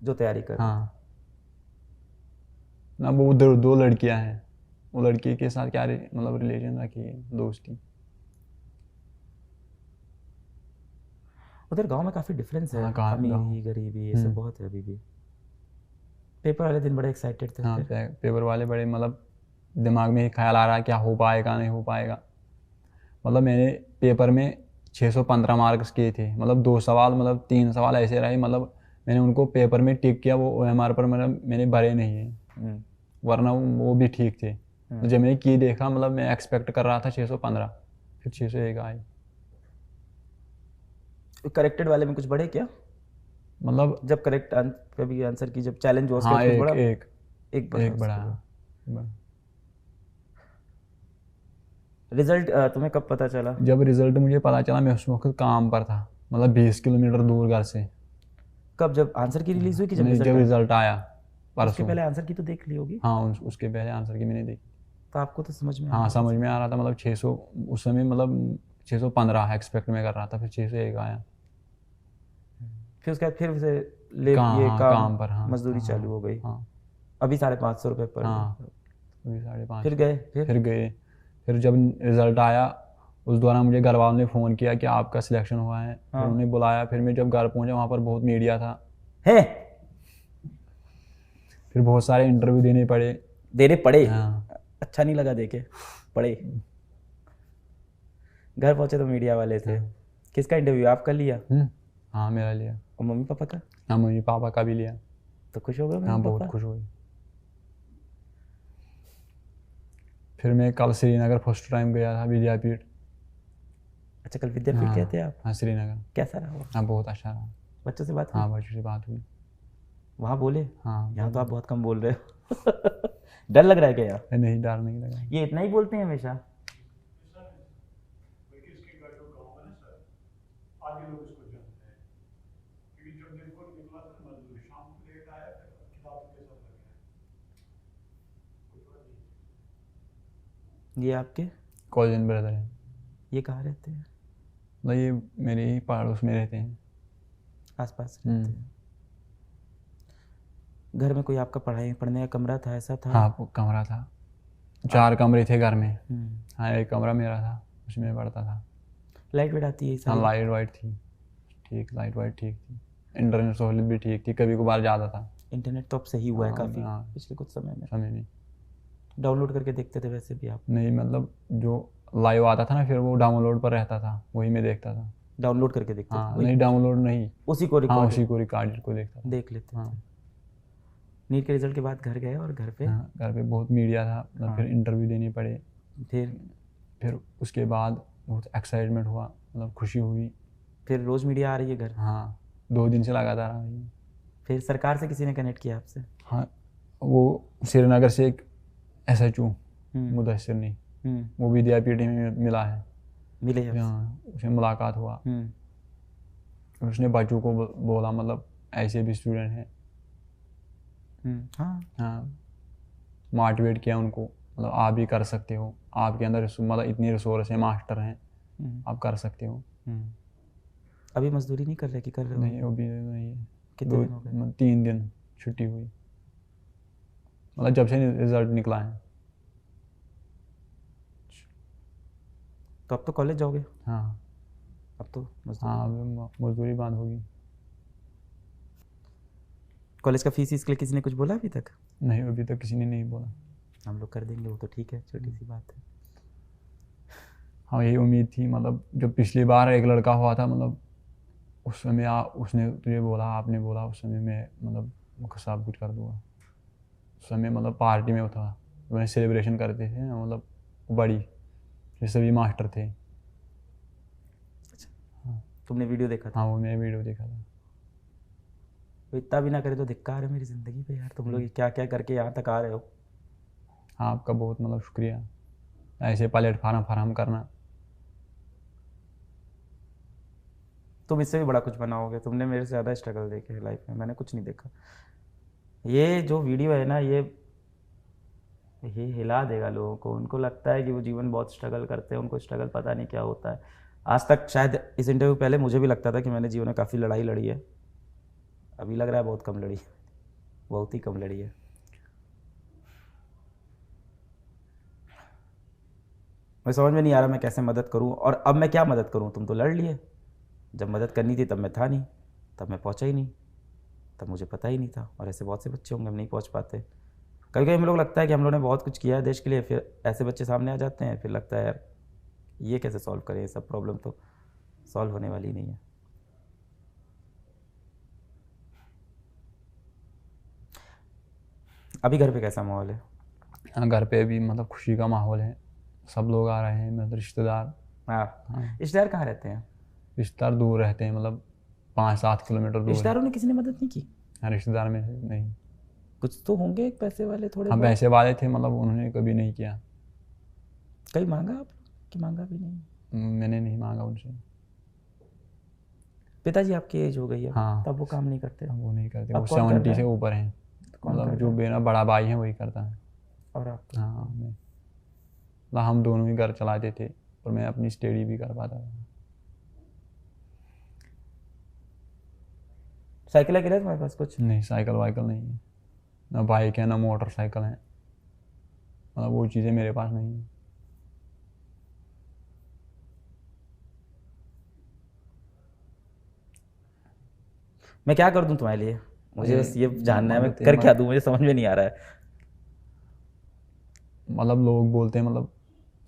जो तैयारी कर? हाँ ना, वो उधर 2 लड़कियां हैं, वो लड़की के साथ क्या मतलब रिलेशन रखी है, दोस्ती। उधर गांव में काफ़ी डिफरेंस है, हाँ अमीरी गरीबी ये सब बहुत है अभी भी। पेपर वाले दिन बड़े एक्साइटेड थे? हाँ पेपर वाले बड़े, मतलब दिमाग में ख्याल आ रहा है क्या हो पाएगा नहीं हो पाएगा। मतलब मैंने पेपर में 615 मार्क्स किए थे, मतलब 2 सवाल, मतलब 3 सवाल ऐसे रहे, मतलब मैंने उनको पेपर में टिक किया, वो OMR पर मतलब मैंने भरे नहीं है, वरना वो भी ठीक थे। तो जब मैंने की देखा, मतलब मैं एक्सपेक्ट कर रहा था 615, फिर 601 आए। करेक्टेड वाले में कुछ बढ़े क्या? मतलब जब करेक्ट कभी आंसर की जब चैलेंज हुआ उसके हाँ बाद कुछ एक बढ़ा? एक एक बढ़ा एक बड़ा उसके बाद। रिजल्ट तुम्हें कब पता चला? जब रिजल्ट मुझे पता चला मैं उस वक्त काम पर था, मतलब 20 किलोमीटर दूर घर से। कब, जब आंसर की रिलीज हुई कि जब नहीं, रिजल्ट जब आया? रिजल्ट आया उसके परसों। पहले आंसर की तो देख ली होगी। हाँ उसके पहले आंसर की मैंने देखी। तो आपको तो समझ में आ हाँ रहा समझ था। में आ रहा था, मतलब 600 उस समय, मतलब 615 एक्सपेक्ट में कर रहा था, फिर 601 आया। फिर उसके बाद फिर से ले कहाँ, ये हाँ काम काम पर, हाँ मजदूरी हाँ चालू हो गई। हाँ अभी 550 रुपये पर डे। हाँ, अभी 550। फिर गए फिर गए। फिर जब रिजल्ट आया उस दौरान मुझे घर वालों ने फ़ोन किया कि आपका सिलेक्शन हुआ है। फिर हाँ। उन्हें बुलाया, फिर मैं जब घर पहुंचा वहाँ पर बहुत मीडिया था, है फिर बहुत सारे इंटरव्यू देने पड़े। देने पड़े? हाँ अच्छा नहीं लगा देके पड़े? घर पहुंचे तो मीडिया वाले थे। किसका इंटरव्यू आप कर लिया? हाँ मेरा लिया। और मम्मी पापा का? हाँ मम्मी पापा का भी लिया। तो खुश हो गए हाँ मम्मी बहुत पापा? खुश हुई। फिर मैं कल श्रीनगर फर्स्ट टाइम गया था विद्यापीठ। अच्छा, कल विद्यापीठ हाँ गए थे आप? हाँ श्रीनगर। कैसा रहा वो? हाँ बहुत अच्छा रहा। बच्चों से बात हुई? हाँ बच्चों से बात हुई। वहाँ बोले? हाँ यहाँ तो आप बहुत कम बोल रहे हो। डर लग रहा है क्या यार? नहीं, डर नहीं लगा। ये इतना ही बोलते हैं हमेशा? ये आपके कॉलेज ब्रदर है। ये कहाँ रहते हैं? मतलब ये मेरे ही पड़ोस में रहते हैं। आसपास रहते हैं? घर में कोई आपका पढ़ाई पढ़ने का कमरा था, ऐसा था? हाँ वो कमरा था, 4 कमरे थे घर में। हम्म। हाँ एक कमरा मेरा था, उसमें पढ़ता था। लाइट वेट आती है हाँ सारी? लाइट वाइट थी ठीक, लाइट वाइट ठीक थी। इंटरनेट सहूलियत भी ठीक थी, कभी कभार ज़्यादा था। इंटरनेट तो अब सही हुआ है हाँ, काफ़ी हाँ। पिछले कुछ समय में। समय में डाउनलोड करके देखते थे वैसे भी आप? नहीं, मतलब जो लाइव आता था ना फिर वो डाउनलोड पर रहता था, वही मैं देखता था। डाउनलोड करके देखते थे? हाँ वही नहीं डाउनलोड नहीं, उसी को हाँ रिकॉर्ड उसी को रिकॉर्डेड को देखता था। देख लेते हाँ थे? नीट के रिजल्ट के बाद घर गए और घर पे हाँ घर पे बहुत मीडिया था, मतलब फिर इंटरव्यू देने पड़े। फिर उसके बाद बहुत एक्साइटमेंट हुआ, मतलब खुशी हुई। फिर रोज मीडिया आ रही है घर? हाँ 2 दिन से लगातार आ रही है। फिर सरकार से किसी ने कनेक्ट किया आपसे? हाँ वो श्रीनगर से एक SHO मुदस्सिर ने, वो विद्यापीठ में मिला है। मिले आपसे? हाँ उससे मुलाकात हुआ। उसने बच्चों को बोला, मतलब ऐसे भी स्टूडेंट हैं। हाँ हाँ मोटिवेट किया उनको, मतलब आप भी कर सकते हो, आपके अंदर मतलब इतनी रिसोर्स है, मास्टर हैं, आप कर सकते हो। अभी मजदूरी नहीं कर रहे कि कर रहे हो? नहीं अभी नहीं है। कितने दिन हो गए? 3 दिन छुट्टी हुई, मतलब जब से रिजल्ट निकला है। तो अब तो कॉलेज जाओगे? हाँ अब तो मजदूरी? हाँ अब मजदूरी बंद होगी। कॉलेज का फीस इसके लिए किसी ने कुछ बोला अभी तक? नहीं अभी तक किसी ने नहीं बोला। हम लोग कर देंगे वो तो ठीक है, छोटी सी बात है। हाँ यही उम्मीद थी, मतलब जब पिछली बार एक लड़का हुआ था, मतलब उस समय उसने तुझे बोला, आपने बोला उस समय मैं मतलब सब कुछ कर दूंगा। उस समय मतलब पार्टी में था, मैंने सेलिब्रेशन करते थे ना, मतलब बड़ी, ये सभी मास्टर थे। अच्छा तुमने वीडियो देखा था? हाँ वो मैं वीडियो देखा था। तो इतना भी ना करे तो धिक्कार है मेरी ज़िंदगी पे यार, तुम लोग क्या क्या करके यहाँ तक आ रहे हो। हाँ आपका बहुत मतलब शुक्रिया, ऐसे प्लेटफार्म फराहम करना। तुम इससे भी बड़ा कुछ बनाओगे, तुमने मेरे से ज़्यादा स्ट्रगल देखे है लाइफ में, मैंने कुछ नहीं देखा। ये जो वीडियो है ना ये हिला देगा लोगों को, उनको लगता है कि वो जीवन बहुत स्ट्रगल करते हैं, उनको स्ट्रगल पता नहीं क्या होता है। आज तक शायद इस इंटरव्यू पहले मुझे भी लगता था कि मैंने जीवन में काफ़ी लड़ाई लड़ी है, अभी लग रहा है बहुत कम लड़ी है, बहुत ही कम लड़ी है। मैं समझ में नहीं आ रहा मैं कैसे मदद करूं, और अब मैं क्या मदद करूं। तुम तो लड़ लिए, जब मदद करनी थी तब मैं था नहीं, तब मैं पहुंचा ही नहीं, तब मुझे पता ही नहीं था। और ऐसे बहुत से बच्चे होंगे हम नहीं पहुंच पाते। कभी कभी हम लोग लगता है कि हम लोगों ने बहुत कुछ किया है देश के लिए, फिर ऐसे बच्चे सामने आ जाते हैं, फिर लगता है यार ये कैसे सॉल्व करें, ये सब प्रॉब्लम तो सॉल्व होने वाली नहीं है। अभी घर पे कैसा माहौल है? हाँ घर पे भी मतलब खुशी का माहौल है, सब लोग आ रहे हैं, मतलब रिश्तेदार हाँ, रिश्तेदार कहाँ रहते हैं? रिश्तेदार दूर रहते हैं, मतलब 5-7 किलोमीटर दूर है। रिश्तेदारों ने किसी ने मदद नहीं की? हाँ, रिश्तेदार में से नहीं। कुछ तो होंगे एक पैसे वाले थोड़े हम बहुत। पैसे वाले थे, मतलब उन्होंने कभी नहीं किया। कहीं मांगा आप कि मांगा भी नहीं? मैंने नहीं मांगा उनसे। पिताजी आपकी एज हो गई है, हाँ। तब वो काम नहीं करते? अब वो नहीं करते, अब वो कौन कर 70 रहा से है? ऊपर हैं। कौन कर मतलब रहा जो है? मेरा बड़ा भाई है वही करता है। और आप? हाँ, मतलब हम दोनों ही घर चलाते थे और मैं अपनी स्टडी भी कर पाता था। साइकिल है तुम्हारे पास कुछ? नहीं, साइकिल वाइकिल नहीं है, ना बाइक है ना मोटरसाइकिल है, मतलब वो चीज़ें मेरे पास नहीं है। मैं क्या कर दूं तुम्हारे लिए? मुझे बस ये जानना है, मैं मदद कर क्या दूं, मुझे समझ में नहीं आ रहा है। मतलब लोग बोलते हैं, मतलब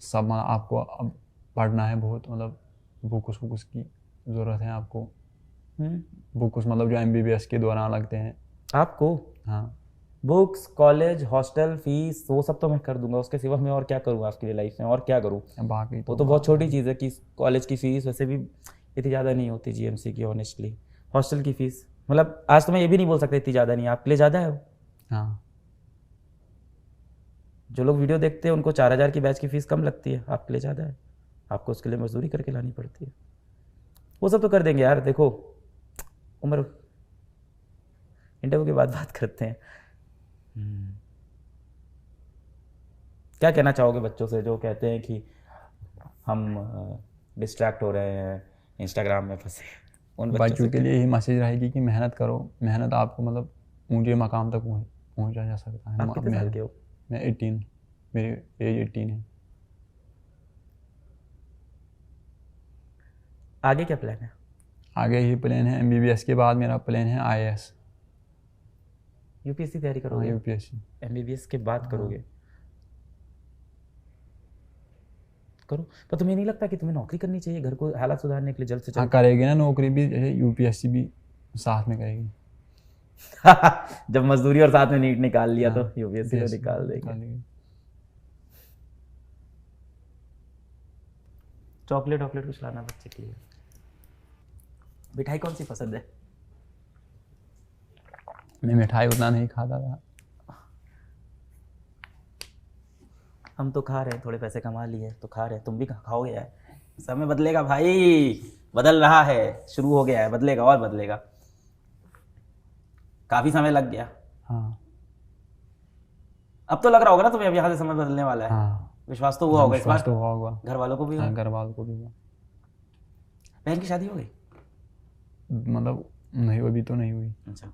सब, मतलब आपको अब पढ़ना है बहुत, मतलब बुक्स की ज़रूरत है आपको। बुक्स मतलब जो MBBS के दौरान लगते हैं। आपको हाँ। बुक्स, कॉलेज, हॉस्टल फीस, वो सब तो मैं कर दूंगा। उसके सिवा मैं और क्या करूँगा आपके लिए लाइफ में, और क्या करूँ? बाकी वो तो बहुत छोटी चीज़ है कि कॉलेज की फ़ीस वैसे भी इतनी ज़्यादा नहीं होती GMC की, ऑनेस्टली। हॉस्टल की फ़ीस मतलब आज तो मैं ये भी नहीं बोल सकता इतनी ज़्यादा नहीं है, आपके लिए ज़्यादा है वो। हाँ, जो लोग वीडियो देखते हैं उनको 4,000 की बैच की फ़ीस कम लगती है, आपके लिए ज़्यादा है। आपको उसके लिए मजदूरी करके लानी पड़ती है। वो सब तो कर देंगे यार। देखो उम्र, इंटरव्यू के बाद बात करते हैं। क्या कहना चाहोगे बच्चों से जो कहते हैं कि हम डिस्ट्रैक्ट हो रहे हैं, इंस्टाग्राम में फंसे? उन बच्चों के लिए यही मैसेज रहेगी कि मेहनत करो, मेहनत आपको मतलब ऊंचे मकाम तक पहुंचा जा सकता है। आप कितने साल के हो? मैं 18, मेरी एज 18 है। आगे क्या प्लान है? आगे ही प्लान है, MBBS के बाद मेरा प्लान है IAS। UPSC तैयारी हाँ, करोगे? UPSC। MBBS के बाद करोगे? करो, पर तुम्हें नहीं लगता कि तुम्हें नौकरी करनी चाहिए घर को हालात सुधारने के लिए जल्द से हाँ, जल्द? करेगी ना नौकरी भी, जैसे UPSC भी साथ में करेगी। जब मजदूरी और साथ में नीट निकाल लिया तो हाँ, UPSC को UPSC निकाल देंगे। देगी। चॉकलेट वॉकलेट कुछ लाना बच्चे के लिए। मिठाई कौन सी पसंद है? मैं मिठाई उतना नहीं खाता था। हम तो खा रहे हैं, थोड़े पैसे कमा लिए तो खा रहे हैं, तुम भी खाओगे यार। समय बदलेगा भाई, बदल रहा है, शुरू हो गया है, बदलेगा और बदलेगा। काफी समय लग गया। हाँ। अब तो लग रहा होगा ना तुम्हें अब यहाँ से समय बदलने वाला है। हाँ, विश्वास तो हुआ होगा इस विश्वास बार? तो हुआ होगा। घर वालों को भी हुआ? हाँ, घर वालों को भी हुआ। बहन की शादी हो गई? मतलब नहीं, अभी तो नहीं हुई। अच्छा।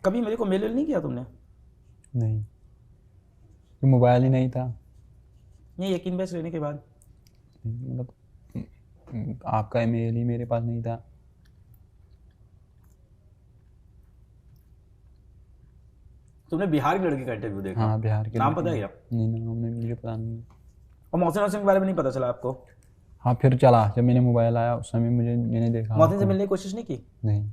कभी मेरे को मेल नहीं किया तुमने? नहीं, तो मोबाइल ही नहीं था। ये यकीन बैच लेने के बाद? मतलब आपका ईमेल ही मेरे पास नहीं था। तुमने बिहार की लड़की का इंटरव्यू देखा? हाँ, बिहार के नाम लड़के पता है हैं। क्या? नहीं, नाम नहीं, मुझे पता नहीं। और मोहसिन हसन के बारे में नहीं पता चला आपको? हाँ, फिर चला जब मैंने मोबाइल आया उस समय मैंने देखा मोहसिन से आपको। मिलने की कोशिश नहीं की? नहीं,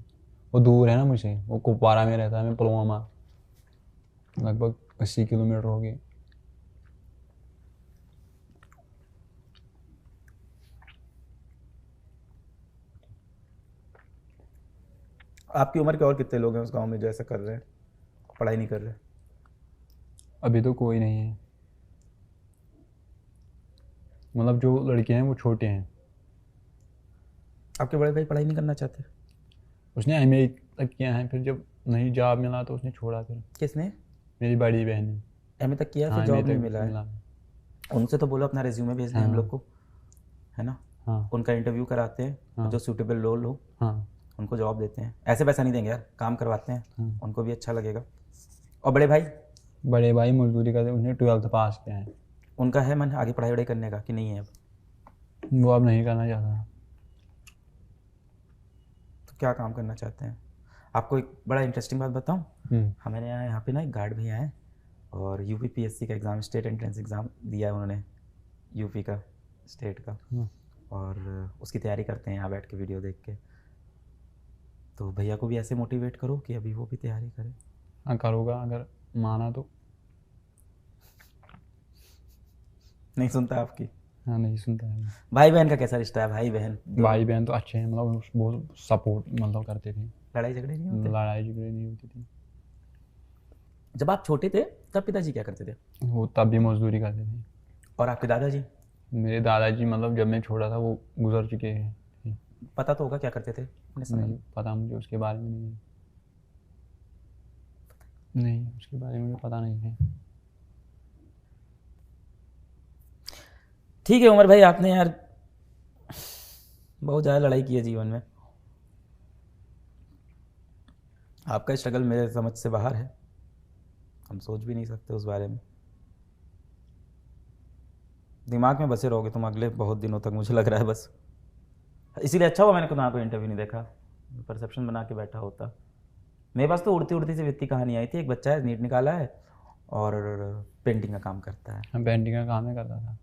वो दूर है ना मुझे, वो कुपवारा में रहता है, मैं पुलवामा, लगभग 80 किलोमीटर हो गए। आपकी उम्र के और कितने लोग हैं उस गांव में जो ऐसा कर रहे हैं, पढ़ाई नहीं कर रहे? अभी तो कोई नहीं है, मतलब जो लड़के हैं वो छोटे हैं। आपके बड़े भाई पढ़ाई नहीं करना चाहते? उसने MA तक किया है, फिर जब नहीं जॉब मिला तो उसने छोड़ा। फिर किसने? मेरी बड़ी बहन ने। MA तक किया, हाँ, फिर जॉब MA नहीं तक मिला है? मिला। उनसे तो बोलो अपना रिज्यूमे भेज दें हम लोग को, है ना? हाँ। उनका इंटरव्यू कराते हैं, हाँ। जो सूटेबल रोल हो हाँ। उनको जॉब देते हैं। ऐसे पैसा नहीं देंगे यार, काम करवाते हैं, हाँ। उनको भी अच्छा लगेगा। और बड़े भाई मजदूरी करते, उसने 12th पास किया है। उनका है मन आगे पढ़ाई वढ़ाई करने का कि नहीं है अब? वो अब नहीं करना चाहता। तो क्या काम करना चाहते हैं? आपको एक बड़ा इंटरेस्टिंग बात बताऊं, हमारे यहाँ पे ना एक गार्ड भैया हैं और यूपीपीएससी का एग्ज़ाम, स्टेट एंट्रेंस एग्ज़ाम दिया है उन्होंने, यूपी का, स्टेट का, और उसकी तैयारी करते हैं यहाँ बैठ के वीडियो देख के। तो भैया को भी ऐसे मोटिवेट करो कि अभी वो भी तैयारी करे। हाँ करूँगा अगर माना तो। नहीं सुनता आपकी? हाँ नहीं सुनता है। भाई बहन का कैसा रिश्ता है? भाई बहन भाई बहन तो अच्छे हैं, मतलब बहुत सपोर्ट मतलब करते थे। लड़ाई झगड़े नहीं होते? लड़ाई झगड़े नहीं होती थी। जब आप छोटे थे तब पिताजी क्या करते थे? वो तब भी मजदूरी करते थे। और आपके दादाजी? मेरे दादाजी मतलब जब मैं छोटा था वो गुजर चुके हैं। पता तो होगा क्या करते थे? नहीं पता मुझे उसके बारे में, नहीं उसके बारे में मुझे पता नहीं है। ठीक है उमर भाई, आपने यार बहुत ज़्यादा लड़ाई की है जीवन में। आपका स्ट्रगल मेरे समझ से बाहर है, हम सोच भी नहीं सकते उस बारे में। दिमाग में बसे रहोगे तुम अगले बहुत दिनों तक, मुझे लग रहा है बस। इसीलिए अच्छा हुआ मैंने तुम्हारा कोई इंटरव्यू नहीं देखा, परसेप्शन बना के बैठा होता। मेरे पास तो उड़ती उड़ती सी वित्ती कहानी आई थी। एक बच्चा है, नीट निकाला है और पेंटिंग का काम करता है। हाँ पेंटिंग का काम ही करता था।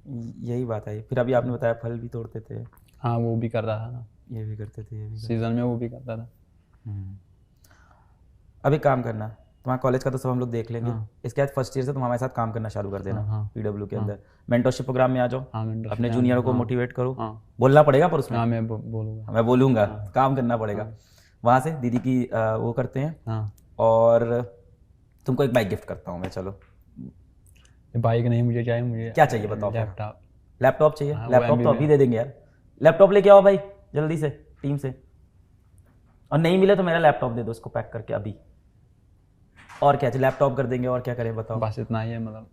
यही बात आई। फिर अभी आपने बताया फल भी तोड़ते थे। हाँ वो भी करता था ना, ये भी करते थे, ये भी सीजन में वो भी करता था। अभी काम करना, तुम्हारा कॉलेज का तो सब हम लोग देख लेंगे। हाँ। इसके बाद फर्स्ट ईयर से तुम हमारे साथ काम करना चालू कर देना। हाँ। पीडब्ल्यू के अंदर मेंटरशिप प्रोग्राम में आ जाओ। हाँ mentorship अपने में जूनियरों को हाँ। मोटिवेट करो। हाँ। बोलना पड़ेगा पर उसमें। हाँ मैं बोलूँगा। मैं बोलूँगा, काम करना पड़ेगा। वहाँ से दीदी की वो करते हैं। हाँ और तुमको एक बाइक गिफ्ट करता हूँ मैं। चलो बाइक नहीं मुझे चाहिए, मुझे क्या चाहिए बताओ? लैपटॉप। लैपटॉप चाहिए? हाँ, वो लैपटॉप तो MBA अभी दे देंगे यार। लैपटॉप लेके आओ भाई जल्दी से टीम से। और नहीं मिले तो मेरा लैपटॉप दे दो इसको पैक करके अभी। और क्या चाहिए? लैपटॉप कर देंगे, और क्या करें बताओ? बस इतना ही है मतलब।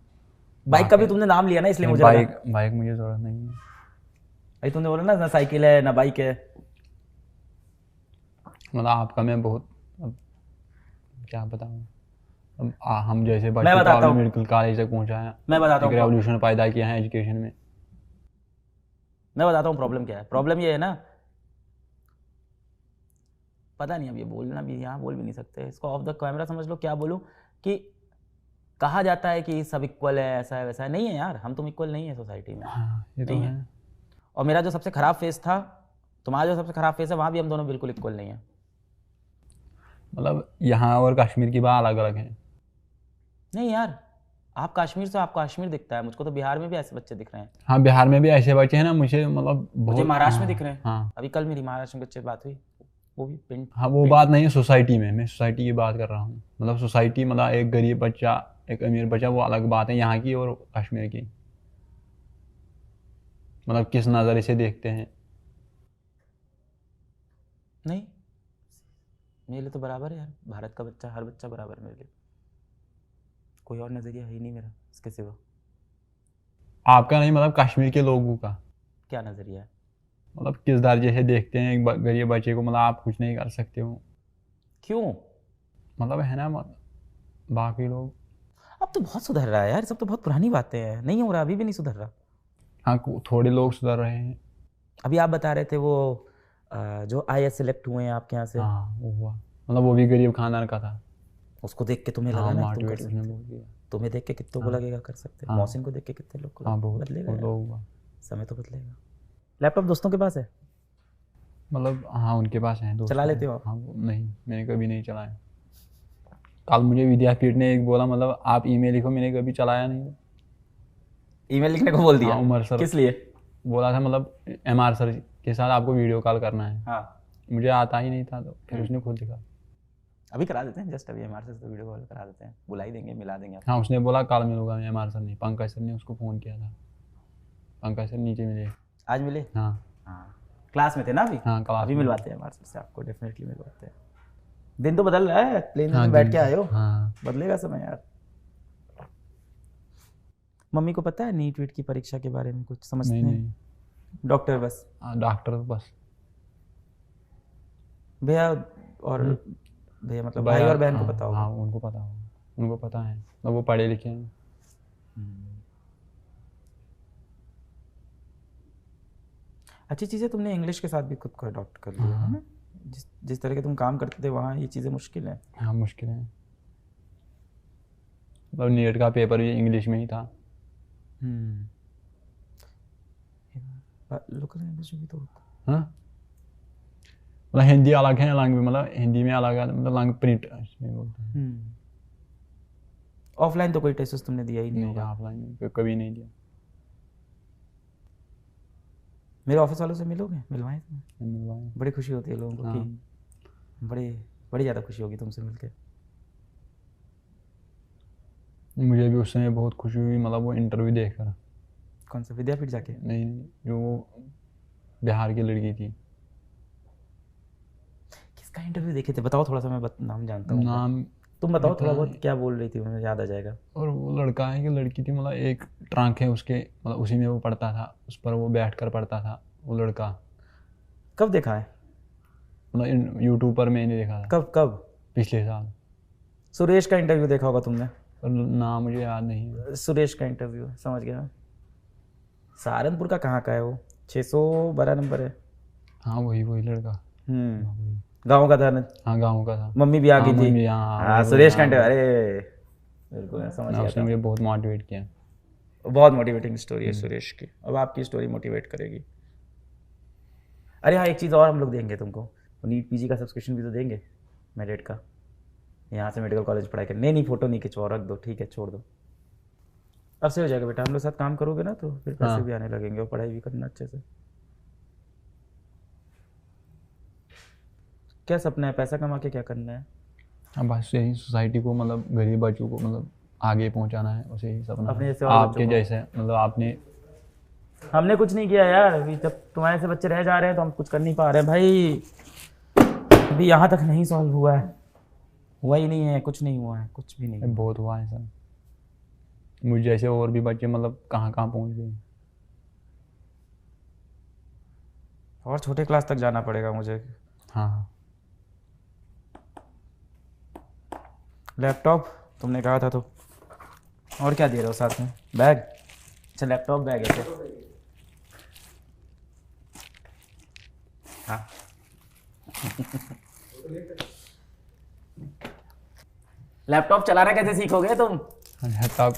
बाइक का भी तुमने नाम लिया ना, इसलिए मुझे बाइक मुझे जरूरत नहीं है भाई। तुमने बोला ना साइकिल है ना बाइक है। मतलब आपका मैं बहुत अब क्या बताऊँ। अब हम जैसे मैं बच्चे को बताता आपने हूँ। मेडिकल कॉलेज तक पहुँचाया, मैं बताता एक हूँ रेवोल्यूशन पैदा किया है एजुकेशन में। मैं बताता हूँ प्रॉब्लम क्या है। प्रॉब्लम ये है ना, पता नहीं अब ये बोलना भी, यहाँ बोल भी नहीं सकते इसको, ऑफ द कैमरा समझ लो। क्या बोलूँ कि कहा जाता है कि सब इक्वल है, ऐसा है वैसा है। नहीं है यार, हम तुम इक्वल नहीं है सोसाइटी में। हाँ ये तो नहीं है। और मेरा जो सबसे खराब फेस था, तुम्हारा जो सबसे खराब फेस है, वहाँ भी हम दोनों बिल्कुल इक्वल नहीं है। मतलब यहाँ और कश्मीर की बात अलग अलग है। नहीं यार, आप कश्मीर से, आपको कश्मीर दिखता है, मुझको तो बिहार में भी ऐसे बच्चे दिख रहे हैं। हाँ बिहार में भी ऐसे बच्चे हैं ना, मुझे मतलब मुझे महाराष्ट्र में दिख रहे हैं। हाँ अभी कल मेरी महाराष्ट्र में बच्चे से बात हुई, वो भी पिंड। हाँ वो बात नहीं है सोसाइटी में, मैं सोसाइटी की बात कर रहा हूँ। मतलब सोसाइटी मतलब एक गरीब बच्चा एक अमीर बच्चा वो अलग बात है, यहाँ की और कश्मीर की। मतलब किस नज़रिए से देखते हैं। नहीं, मेरे लिए तो बराबर है यार। भारत का बच्चा, हर बच्चा बराबर है मेरे लिए। कोई और नज़रिया है ही नहीं मेरा इसके सिवा। आपका नहीं, मतलब कश्मीर के लोगों का क्या नज़रिया है? मतलब किस दर्जे से देखते हैं एक गरीब बच्चे को। मतलब आप कुछ नहीं कर सकते हो, क्यों? मतलब है ना, मतलब बाकी लोग। अब तो बहुत सुधर रहा है यार, सब तो बहुत पुरानी बातें हैं। नहीं हो रहा, अभी भी नहीं सुधर रहा। हाँ थोड़े लोग सुधर रहे हैं। अभी आप बता रहे थे वो जो IAS सेलेक्ट हुए हैं आपके यहाँ से, हाँ वो हुआ, मतलब वो भी गरीब खानदान का था। उसको देख के तुम्हें हाँ लगा ना तुम कर मोटिवेट उसने सकते? बोल दिया। तुम्हें देख के कितनों को लगेगा कर सकते? हाँ। मौसिन को देख के कितने लोग को हाँ बहुत बदलेगा यार। लोग हुआ। समय तो बदलेगा। लैपटॉप दोस्तों के पास है? मतलब हाँ उनके पास है दोस्त। चला लेते हो आप? हाँ नहीं मैंने कभी नहीं चलाया। कल मुझे विद्यापीठ ने एक बोला, मतलब आप ईमेल लिखो, मैंने कभी चलाया नहीं। ईमेल लिखने को बोल दिया? हाँ उमर सर किस लिए? बोला था, मतलब MR सर के साथ आपको वीडियो कॉल करना है। हाँ मुझे आता ही नहीं था, तो फिर उसने खुद लिखा। अभी करा देते हैं, जस्ट अभी हमारे से वीडियो कॉल करा देते हैं, बुला ही देंगे, मिला देंगे आपको। हाँ उसने बोला कल मिलूंगा मैं। MR सर ने, पंकज सर ने उसको फ़ोन किया था। पंकज सर नीचे मिले। आज मिले? हाँ हाँ क्लास में थे ना अभी? हाँ क्लास अभी में। मिलवाते हैं हमारे से आपको, डेफिनेटली मिलवाते हैं। दिन तो बदल रहा है, प्लेन हाँ में बैठ दिन के आए हो, हाँ बदलेगा समय यार। मम्मी को पता है नीट वीट की परीक्षा के बारे में कुछ समझते नहीं हैं? नहीं डॉक्टर बस? हाँ डॉक्टर बस। भैया और भैया मतलब भाई और बहन को पता होगा? हाँ उनको पता होगा, उनको पता है, मतलब वो पढ़े लिखे हैं। अच्छी चीज़ है तुमने इंग्लिश के साथ भी खुद को अडॉप्ट कर लिया है ना। जिस तरह के तुम काम करते थे वहाँ ये चीज़ें मुश्किल है। हाँ मुश्किल है, मतलब नीट का पेपर भी इंग्लिश में ही था। लोकल लैंग्वेज भी तो हाँ मतलब हिंदी अलग है, लैंग्वेज मतलब हिंदी में अलग है, मतलब लैंग्वेज प्रिंट इसमें बोलते हैं। ऑफलाइन तो कोई टेस्ट तुमने दिया ही नहीं होगा। ऑफलाइन कभी नहीं दिया। मेरे ऑफिस वालों से मिलोगे, मिलवाएं तुम्हें? मिलवाए। बड़ी खुशी होती है लोगों को कि बड़ी ज़्यादा खुशी होगी तुमसे मिलके। मुझे भी उस समय बहुत खुशी हुई, मतलब वो इंटरव्यू देखकर। कौन सा, विद्यापीठ जाके? नहीं, जो बिहार की लड़की थी। किसका इंटरव्यू देखे थे बताओ थोड़ा सा, मैं नाम जानता हूँ। नाम तुम बताओ थोड़ा बहुत, क्या बोल रही थी, मुझे याद आ जाएगा। और वो लड़का है कि लड़की थी, मतलब एक ट्रंक है उसके, मतलब उसी में वो पढ़ता था, उस पर वो बैठ कर पढ़ता था वो लड़का। कब देखा है? मतलब यूट्यूब पर मैंने देखा था। कब? पिछले साल। सुरेश का इंटरव्यू देखा होगा तुमने? पर नाम मुझे याद नहीं है। सुरेश का इंटरव्यू, समझ गया। सहारनपुर का कहाँ का है वो? 612 नंबर है। हाँ वही लड़का। गाँव का था ना? हाँ गाँव का था। मम्मी भी आ गई थी। हाँ सुरेश का इंटरव्यू, अरे बिल्कुल समझ गया। उसने मुझे बहुत मोटिवेट किया। बहुत मोटिवेटिंग स्टोरी है सुरेश की। अब आपकी स्टोरी मोटिवेट करेगी। अरे हाँ, एक चीज़ और हम लोग देंगे तुमको, नीट पीजी का सब्सक्रिप्शन भी तो देंगे, मेरिट का। यहाँ से मेडिकल कॉलेज पढ़ाई कर, नहीं फोटो नहीं खिंचवाओ, रख दो, ठीक है छोड़ दो। अब से हो जाएगा बेटा, हम लोग साथ काम करोगे ना तो फिर पैसे भी आने लगेंगे और पढ़ाई भी करना अच्छे से। क्या सपना है, पैसा कमा के क्या करना है? हाँ बस यही सोसाइटी को, मतलब गरीब बच्चों को मतलब आगे पहुंचाना है, उसे ही सपना अपने है। जैसे और आपके बच्चों को। जैसे मतलब हमने कुछ नहीं किया यार, अभी जब तुम्हारे से बच्चे रह जा रहे हैं तो हम कुछ कर नहीं पा रहे हैं भाई। अभी यहाँ तक नहीं सॉल्व हुआ है, हुआ ही नहीं है, कुछ नहीं हुआ है, कुछ भी नहीं। बहुत हुआ है सर, मुझे जैसे और भी बच्चे मतलब कहाँ पहुँच गए। और छोटे क्लास तक जाना पड़ेगा मुझे। हाँ लैपटॉप तुमने कहा था तो, और क्या दे रहे हो साथ में? बैग? अच्छा लैपटॉप बैग है क्या? हाँ लैपटॉप चलाना कैसे सीखोगे तुम? लैपटॉप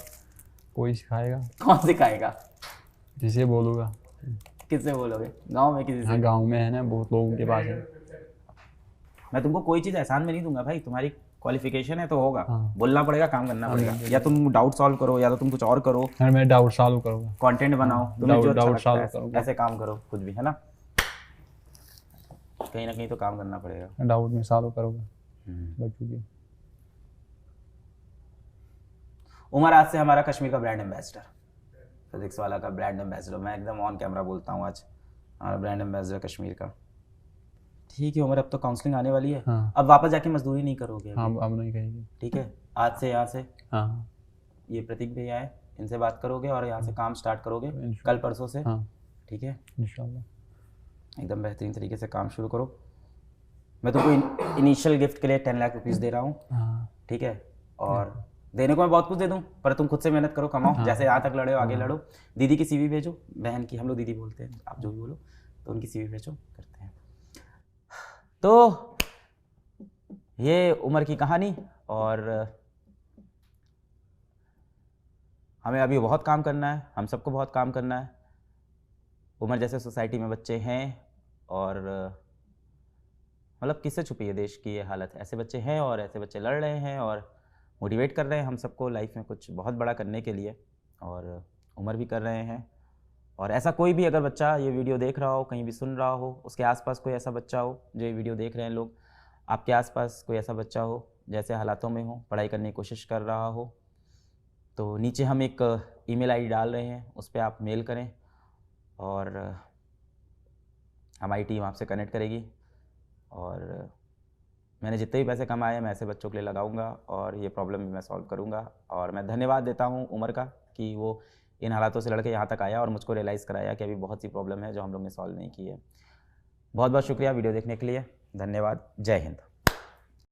कोई सिखाएगा। कौन सिखाएगा? जिसे बोलूँगा। किससे बोलोगे? गांव में किसी से? हाँ गांव में है ना, बहुत लोगों के पास है। मैं तुमको कोई चीज़ एहसान में नहीं दूंगा भाई, तुम्हारी क्वालिफिकेशन है तो होगा। हाँ। बोलना पड़ेगा, काम करना पड़ेगा। या तुम डाउट सॉल्व करो या तो तुम कुछ और करो। मैं डाउट सॉल्व करूँगा, कंटेंट बनाओ, तुम्हें जो अच्छा डाउट लगता है सॉल्व ऐसे काम करो, कुछ भी है ना, कहीं ना कहीं तो काम करना पड़ेगा। डाउट में सॉल्व करूँगा बच्चों की। उमर आज से हमारा कश्मीर का ब्रांड एम्बेसडर, फिजिक्स वाला का ब्रांड एम्बेसडर। मैं एकदम ऑन कैमरा बोलता हूँ, आज हमारा ब्रांड एम्बेसडर कश्मीर का। ठीक है उमर, अब तो काउंसलिंग आने वाली है। हाँ। अब वापस जाके मजदूरी नहीं करोगे? हाँ अब नहीं कहेंगे। ठीक है, आज से यहाँ से हाँ ये प्रतीक भैया है, इनसे बात करोगे और यहाँ से काम स्टार्ट करोगे कल परसों से। हाँ ठीक है, इंशाल्लाह एकदम बेहतरीन तरीके से काम शुरू करो। मैं तुमको इनिशियल गिफ्ट के लिए 10 लाख रुपीज़ दे रहा हूँ। हाँ ठीक है, और देने को मैं बहुत कुछ दे दूँ, पर तुम खुद से मेहनत करो, कमाओ। जैसे यहाँ तक लड़े हो आगे लड़ो। दीदी की सीवी भेजो, बहन की, हम लोग दीदी बोलते हैं, आप जो भी बोलो, तो उनकी सीवी भेजो, करते हैं। तो ये उमर की कहानी, और हमें अभी बहुत काम करना है, हम सबको बहुत काम करना है। उमर जैसे सोसाइटी में बच्चे हैं, और मतलब किससे छुपी है देश की ये हालत, ऐसे बच्चे हैं और ऐसे बच्चे लड़ रहे हैं और मोटिवेट कर रहे हैं हम सबको लाइफ में कुछ बहुत बड़ा करने के लिए, और उमर भी कर रहे हैं। और ऐसा कोई भी अगर बच्चा ये वीडियो देख रहा हो, कहीं भी सुन रहा हो, उसके आसपास कोई ऐसा बच्चा हो जो ये वीडियो देख रहे हैं लोग, आपके आसपास कोई ऐसा बच्चा हो जैसे हालातों में हो, पढ़ाई करने की कोशिश कर रहा हो, तो नीचे हम एक ईमेल आईडी डाल रहे हैं, उस पर आप मेल करें और हमारी टीम आपसे कनेक्ट करेगी। और मैंने जितने भी पैसे कमाए मैं ऐसे बच्चों के लिए लगाऊंगा और ये प्रॉब्लम भी मैं सॉल्व करूंगा। और मैं धन्यवाद देता हूं उमर का कि वो इन हालातों से लड़के यहाँ तक आया और मुझको रियलाइज़ कराया कि अभी बहुत सी प्रॉब्लम है जो हम लोग ने सॉल्व नहीं की है। बहुत बहुत शुक्रिया वीडियो देखने के लिए, धन्यवाद, जय हिंद।